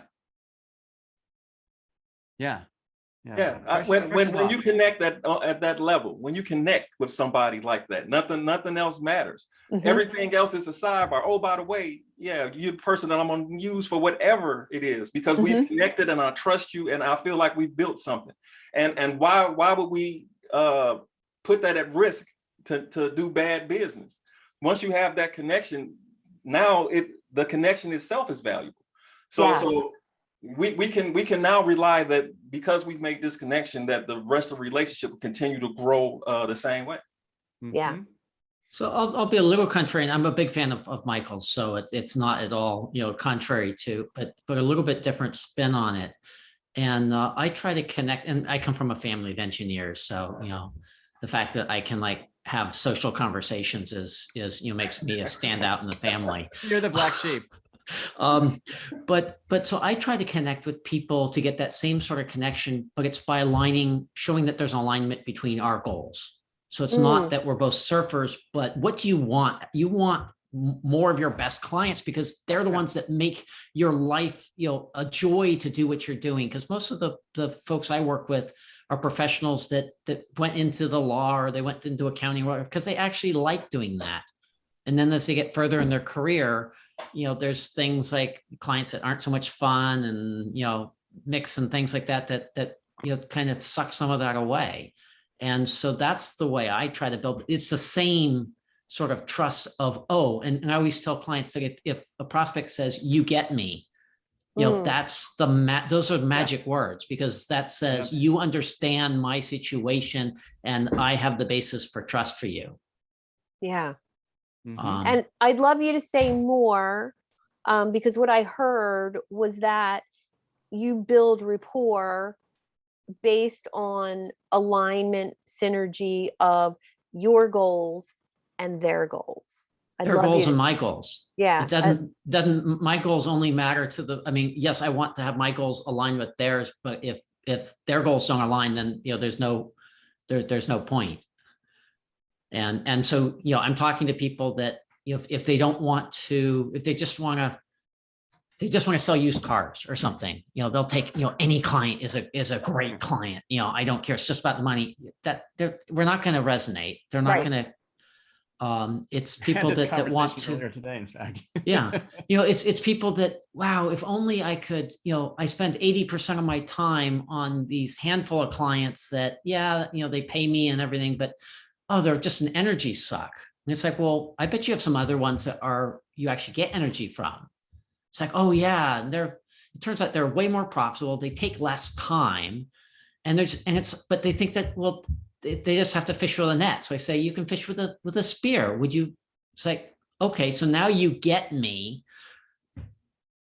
When you connect at that level, when you connect with somebody like that, nothing else matters. Mm-hmm. Everything else is a sidebar. Oh, by the way, you're the person that I'm going to use for whatever it is, because mm-hmm. we've connected and I trust you and I feel like we've built something. And why would we put that at risk to do bad business? Once you have that connection, now the connection itself is valuable. So we can now rely that because we've made this connection, that the rest of the relationship will continue to grow the same way. Yeah. So I'll be a little contrarian. I'm a big fan of Michael's, so it's not at all, contrary to, but a little bit different spin on it. And I try to connect, and I come from a family of engineers, so the fact that I can like have social conversations is makes me a standout in the family. You're the black sheep. But so I try to connect with people to get that same sort of connection, but it's by showing that there's an alignment between our goals. So it's not that we're both surfers, but what do you want? You want more of your best clients because they're the ones that make your life, a joy to do what you're doing. Because most of the folks I work with are professionals that went into the law or they went into accounting because they actually like doing that. And then as they get further in their career, there's things like clients that aren't so much fun and, mix and things like that kind of suck some of that away. And so that's the way I try to build. It's the same sort of trust of, and I always tell clients that if a prospect says, you get me, that's those are magic words, because that says you understand my situation and I have the basis for trust for you. Yeah. Mhm. And I'd love you to say more, because what I heard was that you build rapport based on alignment, synergy of your goals and their goals. Their goals and my goals. Yeah. It doesn't my goals only matter to yes, I want to have my goals aligned with theirs, but if their goals don't align, then there's no point. And so I'm talking to people that if they don't want to, if they just want to sell used cars or something, they'll take, any client is a great client. I don't care. It's just about the money. We're not going to resonate. They're not going to. It's people that want to. Earlier today, in fact. Yeah, it's people that, wow, if only I could. I spend 80% of my time on these handful of clients that, they pay me and everything, but they're just an energy suck. And it's like, well, I bet you have some other ones that you actually get energy from. It's like, oh yeah, it turns out they're way more profitable. They take less time, but they think that, well, they just have to fish with a net. So I say, you can fish with a spear. Would you? It's like, okay, so now you get me.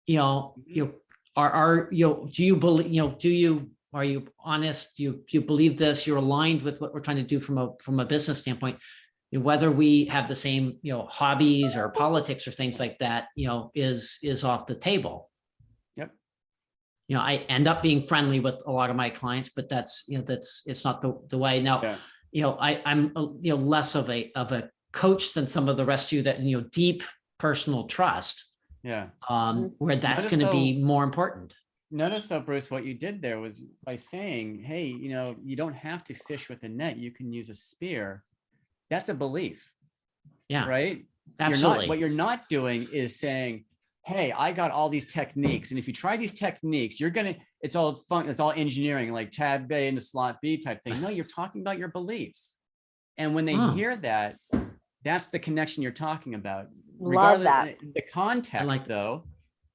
Do you believe? Are you honest? Do you believe this? You're aligned with what we're trying to do from a business standpoint. Whether we have the same, hobbies or politics or things like that, is off the table. Yep. I end up being friendly with a lot of my clients, but it's not the way. Now, I'm less of a coach than some of the rest of you that, deep personal trust. Yeah. Where that's going to be more important. Notice though, Bruce, what you did there was by saying, hey, you don't have to fish with a net. You can use a spear. That's a belief. Yeah. Right. Absolutely. What you're not doing is saying, hey, I got all these techniques. And if you try these techniques, it's all fun. It's all engineering, like tab A into slot B type thing. No, you're talking about your beliefs. And when they hear that, that's the connection you're talking about. Love that. The context though,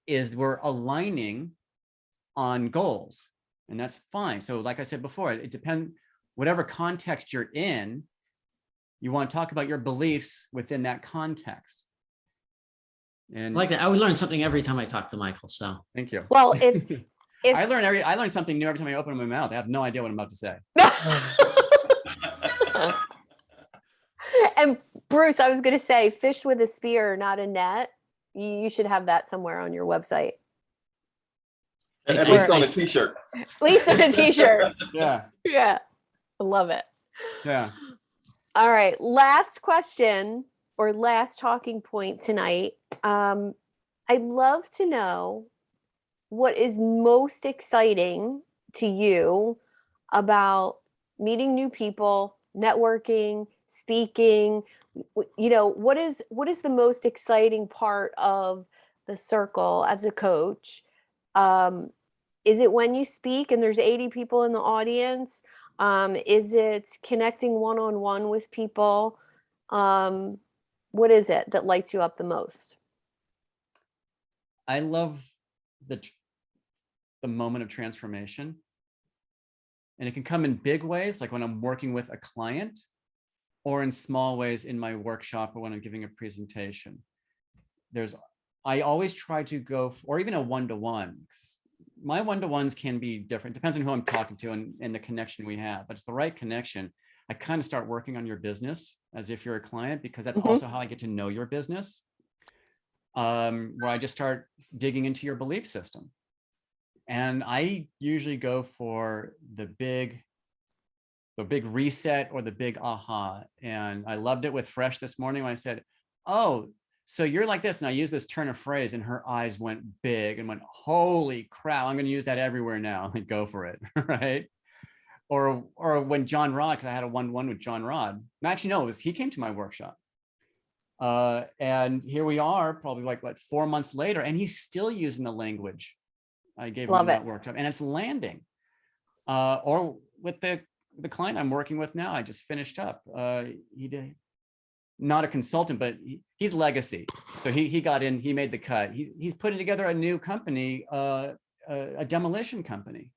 is we're aligning on goals, and that's fine. So like I said before, it depends, whatever context you're in, you want to talk about your beliefs within that context. And I like that. I would learn something every time I talk to Michael. So thank you. Well, if I learn something new every time I open my mouth. I have no idea what I'm about to say. And Bruce, I was going to say, fish with a spear, not a net. You should have that somewhere on your website. At least on a t-shirt. At least on a t-shirt. Yeah. Yeah. I love it. Yeah. All right. Last question or last talking point tonight. I'd love to know what is most exciting to you about meeting new people, networking, speaking. What is the most exciting part of the circle as a coach? Is it when you speak and there's 80 people in the audience? Is it connecting one-on-one with people? What is it that lights you up the most? I love the moment of transformation. And it can come in big ways, like when I'm working with a client, or in small ways in my workshop or when I'm giving a presentation. I always try to go, or even a one-to-one. My one-to-ones can be different, depends on who I'm talking to and the connection we have, but it's the right connection. I kind of start working on your business as if you're a client, because that's also how I get to know your business. Where I just start digging into your belief system. And I usually go for the big reset or the big aha. And I loved it with Fresh this morning when I said, oh, so you're like this. And I use this turn of phrase and her eyes went big and went, holy crap, I'm going to use that everywhere now. And go for it. Right. Or when John Rod, because I had a 1-1 with John Rod. Actually, no, he came to my workshop. And here we are probably like 4 months later, and he's still using the language I gave him in that workshop, and it's landing. Or with the client I'm working with now, I just finished up. He did not a consultant, but he's legacy. So he got in, he made the cut. He's putting together a new company, a demolition company.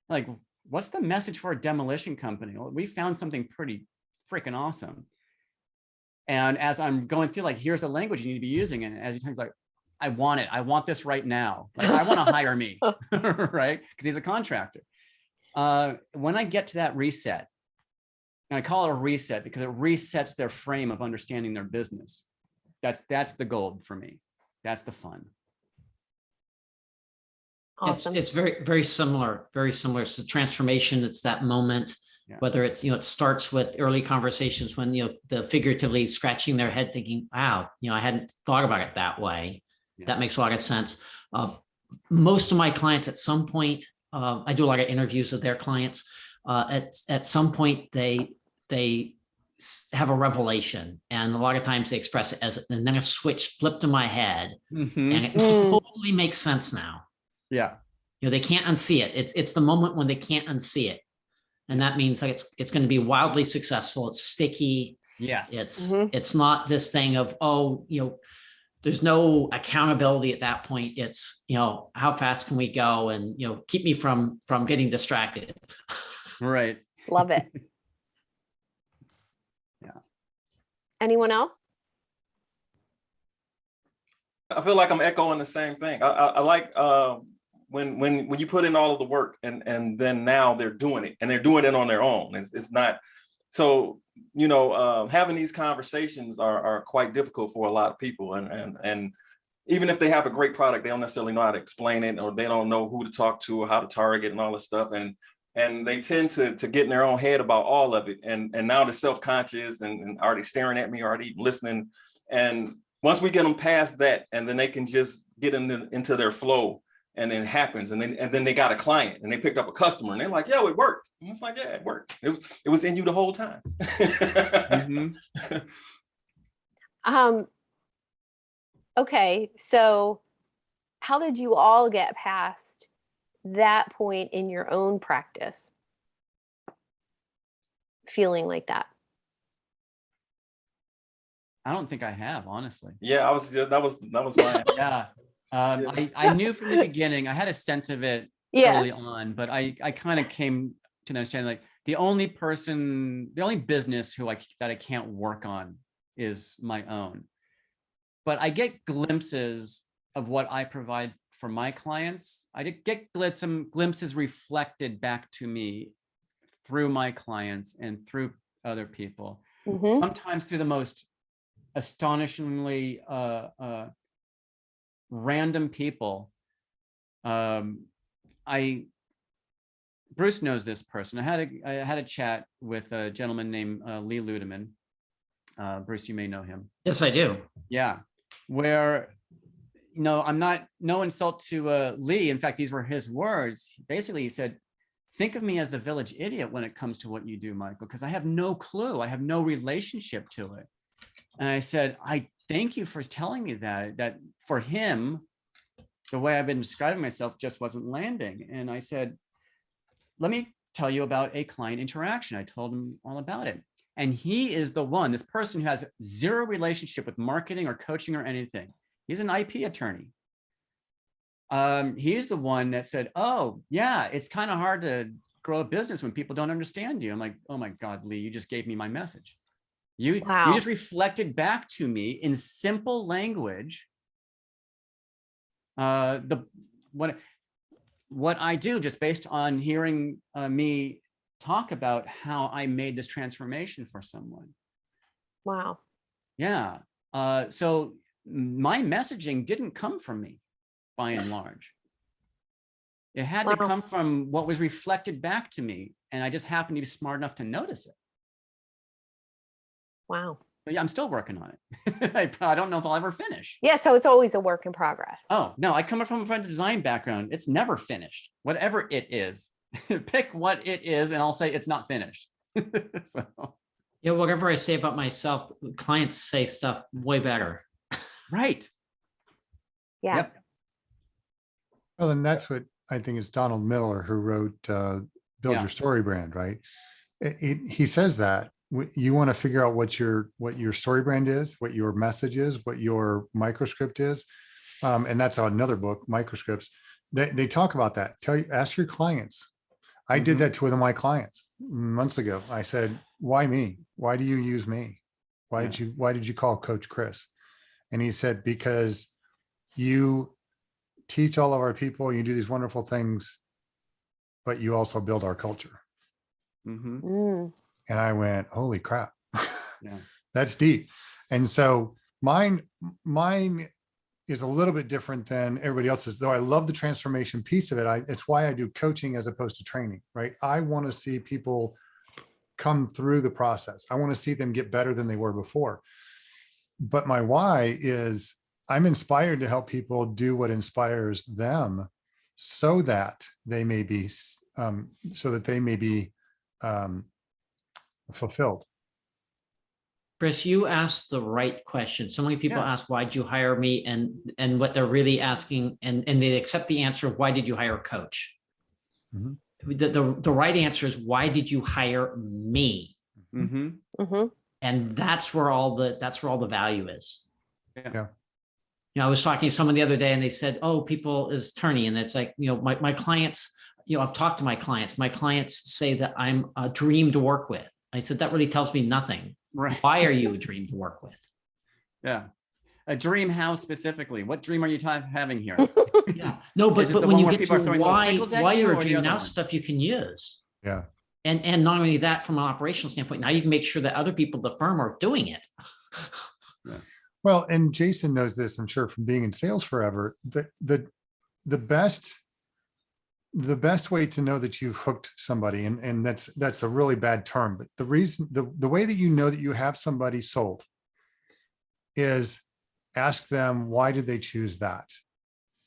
Like, what's the message for a demolition company? Well, we found something pretty freaking awesome. And as I'm going through, like, here's the language you need to be using. And as he's like, I want it. I want this right now. Like, I want to hire me, right? Because he's a contractor. When I get to that reset, and I call it a reset because it resets their frame of understanding their business. That's the gold for me. That's the fun. Awesome. It's very, very similar, very similar. It's the transformation. It's that moment. Yeah. Whether it's, it starts with early conversations when, the figuratively scratching their head thinking, wow, I hadn't thought about it that way. Yeah. That makes a lot of sense. Most of my clients at some point, I do a lot of interviews with their clients. At some point, they have a revelation, and a lot of times they express it as, and then a switch flipped in my head, and it totally makes sense now. Yeah. They can't unsee it. It's the moment when they can't unsee it. And that means like it's going to be wildly successful. It's sticky. Yes. It's not this thing of, there's no accountability at that point. It's, how fast can we go, and, keep me from getting distracted. Right. Love it. Yeah. Anyone else? I feel like I'm echoing the same thing. I like when you put in all of the work and then now they're doing it, and they're doing it on their own. It's not so, having these conversations are quite difficult for a lot of people, and even if they have a great product, they don't necessarily know how to explain it, or they don't know who to talk to or how to target and all this stuff, and they tend to get in their own head about all of it, and now they're self-conscious and already staring at me, already listening. And once we get them past that, and then they can just get into their flow, and then it happens, and then they got a client, and they picked up a customer, and they're like, "Yo, it worked." And it's like, "Yeah, it worked. It was in you the whole time." Okay, so how did you all get past that point in your own practice, feeling like that? I don't think I have, honestly. Yeah, that was my yeah. I knew from the beginning, I had a sense of it early on, but I kind of came to understand, like, the only business that I can't work on is my own. But I get glimpses of what I provide for my clients. I get glimpses reflected back to me through my clients and through other people. Sometimes through the most astonishingly random people. Bruce knows this person. I had a chat with a gentleman named Lee Ludeman. Bruce, you may know him. Yes, I do. Yeah, where, I'm not, no insult to Lee. In fact, these were his words. Basically, he said, think of me as the village idiot when it comes to what you do, Michael, because I have no clue. I have no relationship to it. And I said, I thank you for telling me that for him, the way I've been describing myself just wasn't landing. And I said, let me tell you about a client interaction. I told him all about it. And he is the one, this person who has zero relationship with marketing or coaching or anything. He's an IP attorney. He's the one that said, oh yeah, it's kind of hard to grow a business when people don't understand you. I'm like, oh my God, Lee, you just gave me my message. You Wow. just reflected back to me in simple language what I do, just based on hearing me talk about how I made this transformation for someone. Wow. Yeah. So my messaging didn't come from me, by and large. It had to Wow. come from what was reflected back to me, and I just happened to be smart enough to notice it. Wow. But yeah, I'm still working on it. I don't know if I'll ever finish. Yeah. So it's always a work in progress. Oh, no, I come from a design background. It's never finished, whatever it is. Pick what it is, and I'll say it's not finished. So. Yeah, whatever I say about myself, clients say stuff way better. Right. Yeah. Yep. Well, and that's what I think is Donald Miller, who wrote Build Yeah. Your Story Brand, right? He says that you want to figure out what your story brand is, what your message is, what your microscript is. And that's another book, Microscripts. They talk about that. Ask your clients. I did that to one of my clients months ago. I said, why me? Why do you use me? Why did you call Coach Chris? And he said, because you teach all of our people, you do these wonderful things, but you also build our culture. Mm. And I went, holy crap. Yeah. That's deep. And so mine is a little bit different than everybody else's, though I love the transformation piece of it. It's why I do coaching as opposed to training, right? I want to see people come through the process. I want to see them get better than they were before. But my why is I'm inspired to help people do what inspires them so that they may be fulfilled. Chris, you asked the right question. So many people Yeah. ask, why'd you hire me? And what they're really asking, and they accept the answer of why did you hire a coach? Mhm. The right answer is, why did you hire me? Mm-hmm. Mm-hmm. And that's where all the value is. Yeah. You know, I was talking to someone the other day and they said, oh, people is attorney. And it's like, you know, my clients, you know, I've talked to my clients say that I'm a dream to work with. I said, that really tells me nothing. Right. Why are you a dream to work with? Yeah. A dream house specifically. What dream are you having here? Yeah. No, Is but it the when one you where get people to are throwing little why pickles at you, you're or a the dream other now one? stuff you can use. Yeah. And not only that, from an operational standpoint, now you can make sure that other people at the firm are doing it. Yeah. Well, and Jason knows this, I'm sure, from being in sales forever, that the best way to know that you've hooked somebody, and that's a really bad term, but the way that you know that you have somebody sold is ask them, why did they choose that?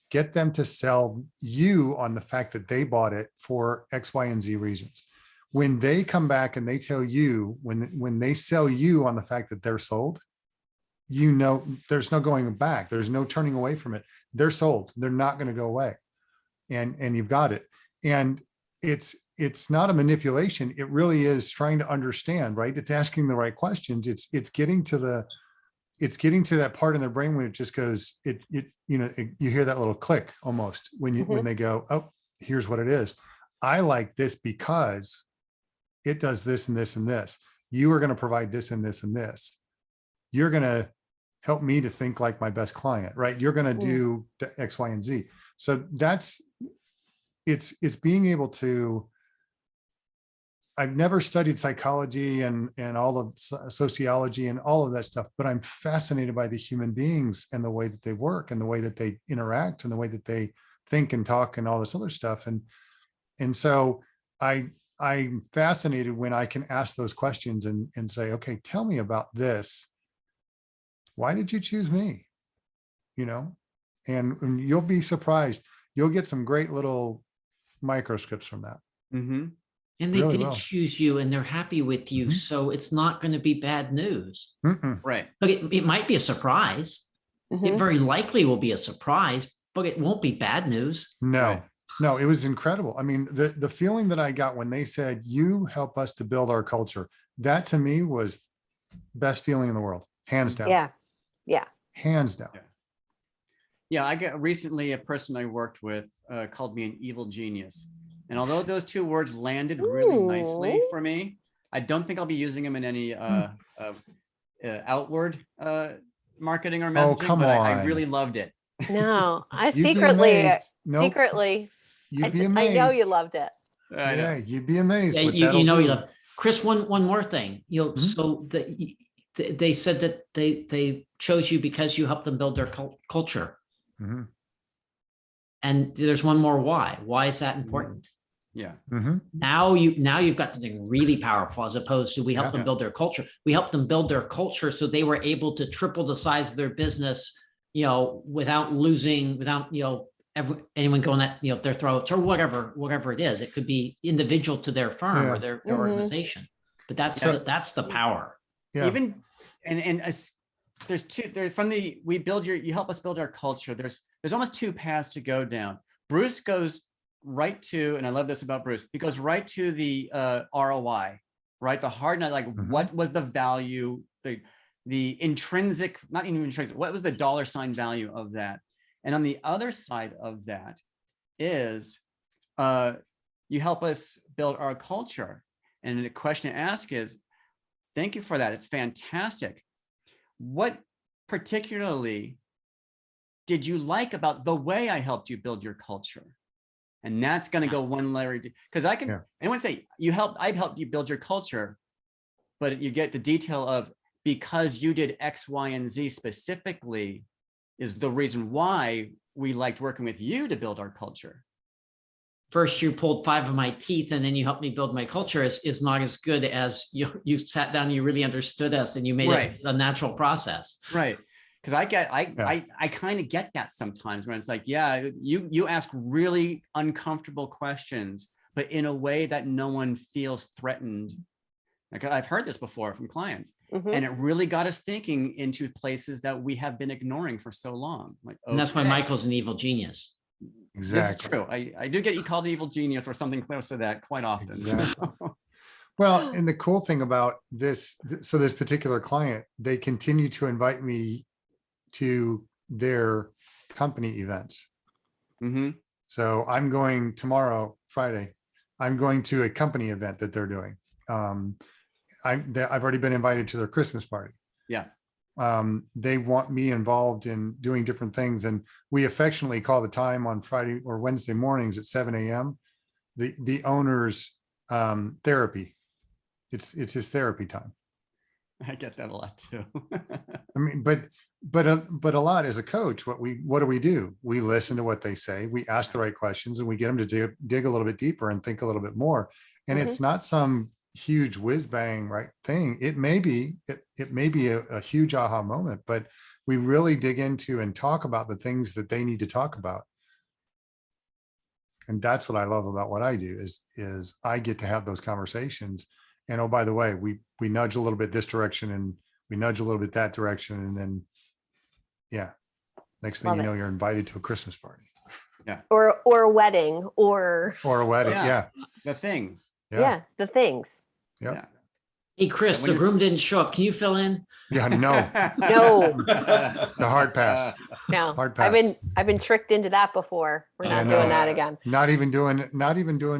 Get them to sell you on the fact that they bought it for X, Y, and Z reasons. When they come back and they tell you, when they sell you on the fact that they're sold, you know, there's no going back. There's no turning away from it. They're sold. They're not going to go away. And you've got it. And it's not a manipulation. It really is trying to understand, right? It's asking the right questions. It's getting to that part in their brain when it just goes, you hear that little click almost when they go, oh, here's what it is. I like this because it does this and this and this. You are going to provide this and this and this. You're going to help me to think like my best client, right? You're going to do X, Y, and Z. So it's being able to, I've never studied psychology and all of sociology and all of that stuff, but I'm fascinated by the human beings and the way that they work and the way that they interact and the way that they think and talk and all this other stuff. And so I'm fascinated when I can ask those questions and say, okay, tell me about this. Why did you choose me? You know, and you'll be surprised. You'll get some great little microscripts from that. Mm-hmm. And they Really did will. choose you and they're happy with you. Mhm. So it's not going to be bad news. Right. Look, it might be a surprise. It very likely will be a surprise, but it won't be bad news. No, Right. no, it was incredible. I mean, the feeling that I got when they said, you help us to build our culture, that to me was best feeling in the world, hands down. Yeah. Yeah. Hands down. Yeah. Yeah, I got recently a person I worked with called me an evil genius. And although those two words landed really nicely for me, I don't think I'll be using them in any outward marketing or Oh, messaging, come but I on. really loved it. No, I You'd be secretly, amazed. Nope. secretly, You'd be I amazed. know you loved it. I know. Yeah, you'd be amazed Yeah, what you that'll know, do. you love Chris. One more thing. Mhm. So they said that they chose you because you helped them build their culture. Mhm. And there's one more why. Why is that important? Yeah. Mhm. Now you've got something really powerful, as opposed to we helped Yeah. them build their culture. We helped them build their culture so they were able to triple the size of their business, without anyone going at their throats or whatever it is. It could be individual to their firm Yeah. or their Mhm. organization. But that's Yeah. that's the power. Yeah. Even and as there's two there from the you help us build our culture. There's almost two paths to go down. Bruce goes right to, and I love this about Bruce, he goes right to the ROI, right? The hard nut, like what was the value, the intrinsic, not even intrinsic, what was the dollar sign value of that? And on the other side of that is you help us build our culture. And the question to ask is, thank you for that. It's fantastic. What particularly did you like about the way I helped you build your culture? And that's going to go one layer, because I can, anyone say I've helped you build your culture, but you get the detail of because you did X, Y, and Z specifically is the reason why we liked working with you to build our culture. First, you pulled 5 of my teeth, and then you helped me build my culture is not as good as you sat down, you really understood us, and you made it a natural process. Right. Because I kind of get that sometimes when it's like, yeah, you ask really uncomfortable questions, but in a way that no one feels threatened. Like I've heard this before from clients, and it really got us thinking into places that we have been ignoring for so long. Like, and that's why Michael's an evil genius. Exactly. This is true. I do get called the evil genius or something close to that quite often. Exactly. Well, and the cool thing about this, so this particular client, they continue to invite me to their company events. So I'm going tomorrow, Friday, I'm going to a company event that they're doing. I've already been invited to their Christmas party. Yeah. They want me involved in doing different things. And we affectionately call the time on Friday or Wednesday mornings at 7 a.m. The owner's therapy. It's his therapy time. I get that a lot too. I mean, but a lot as a coach, what do? We listen to what they say. We ask the right questions and we get them to dig a little bit deeper and think a little bit more. And it's not some huge whiz bang right thing. It may be a huge aha moment, but we really dig into and talk about the things that they need to talk about. And that's what I love about what I do is I get to have those conversations. And oh, by the way, we nudge a little bit this direction and we nudge a little bit that direction. And then, next thing you know, you're invited to a Christmas party. Yeah. Or a wedding or a wedding. The things. Yeah, the things. Yep. Yeah. Hey, Chris, the groom didn't show up. Can you fill in? Yeah, no. No. The hard pass. No. Hard pass. I've been tricked into that before. We're not doing that again. Not even doing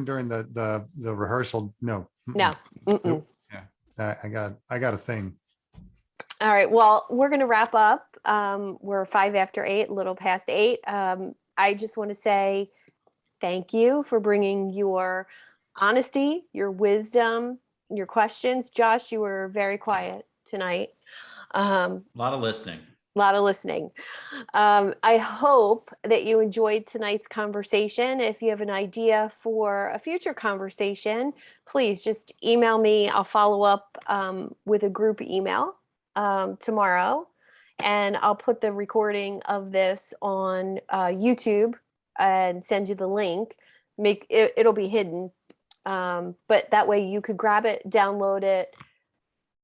during the rehearsal. No. No. Nope. I got a thing. All right. Well, we're going to wrap up. We're 5 after 8, a little past 8. I just want to say thank you for bringing your honesty, your wisdom, your questions. Josh, you were very quiet tonight. A lot of listening. I hope that you enjoyed tonight's conversation. If you have an idea for a future conversation, please just email me. I'll follow up with a group email tomorrow, and I'll put the recording of this on YouTube and send you the link. It'll be hidden, but that way you could grab it, download it.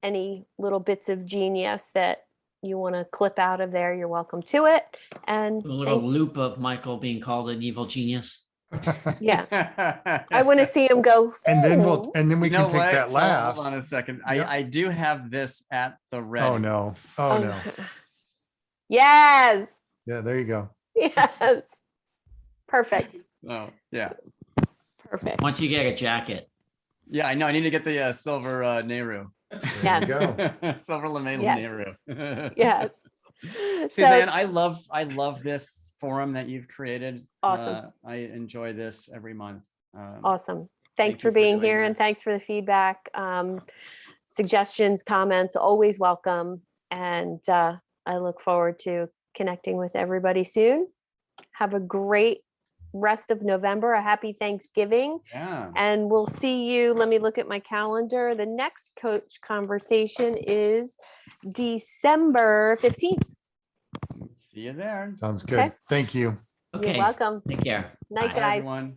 Any little bits of genius that you want to clip out of there, you're welcome to it. And A little loop of Michael being called an evil genius. I want to see him go. And then we can take that laugh. Hold on a second. Yep. I do have this at the ready. Oh no. Oh no. Yes. Yeah, there you go. Yes. Perfect. Oh yeah. Perfect. Once you get a jacket. Yeah, I know. I need to get the silver Nehru. There you go. Silver Lane Yes. Nehru. Yeah. Suzanne, I love this forum that you've created. Awesome. I enjoy this every month. Awesome. Thank Thanks you for for being doing here and this. thanks for the feedback. Suggestions, comments, always welcome. And I look forward to connecting with everybody soon. Have a great rest of November, a happy Thanksgiving. Yeah. And we'll see you. Let me look at my calendar. The next coach conversation is December 15th. See you there. Sounds good. Okay. Thank you. You're Okay, welcome. take care. Night, Bye. Bye, guys. everyone.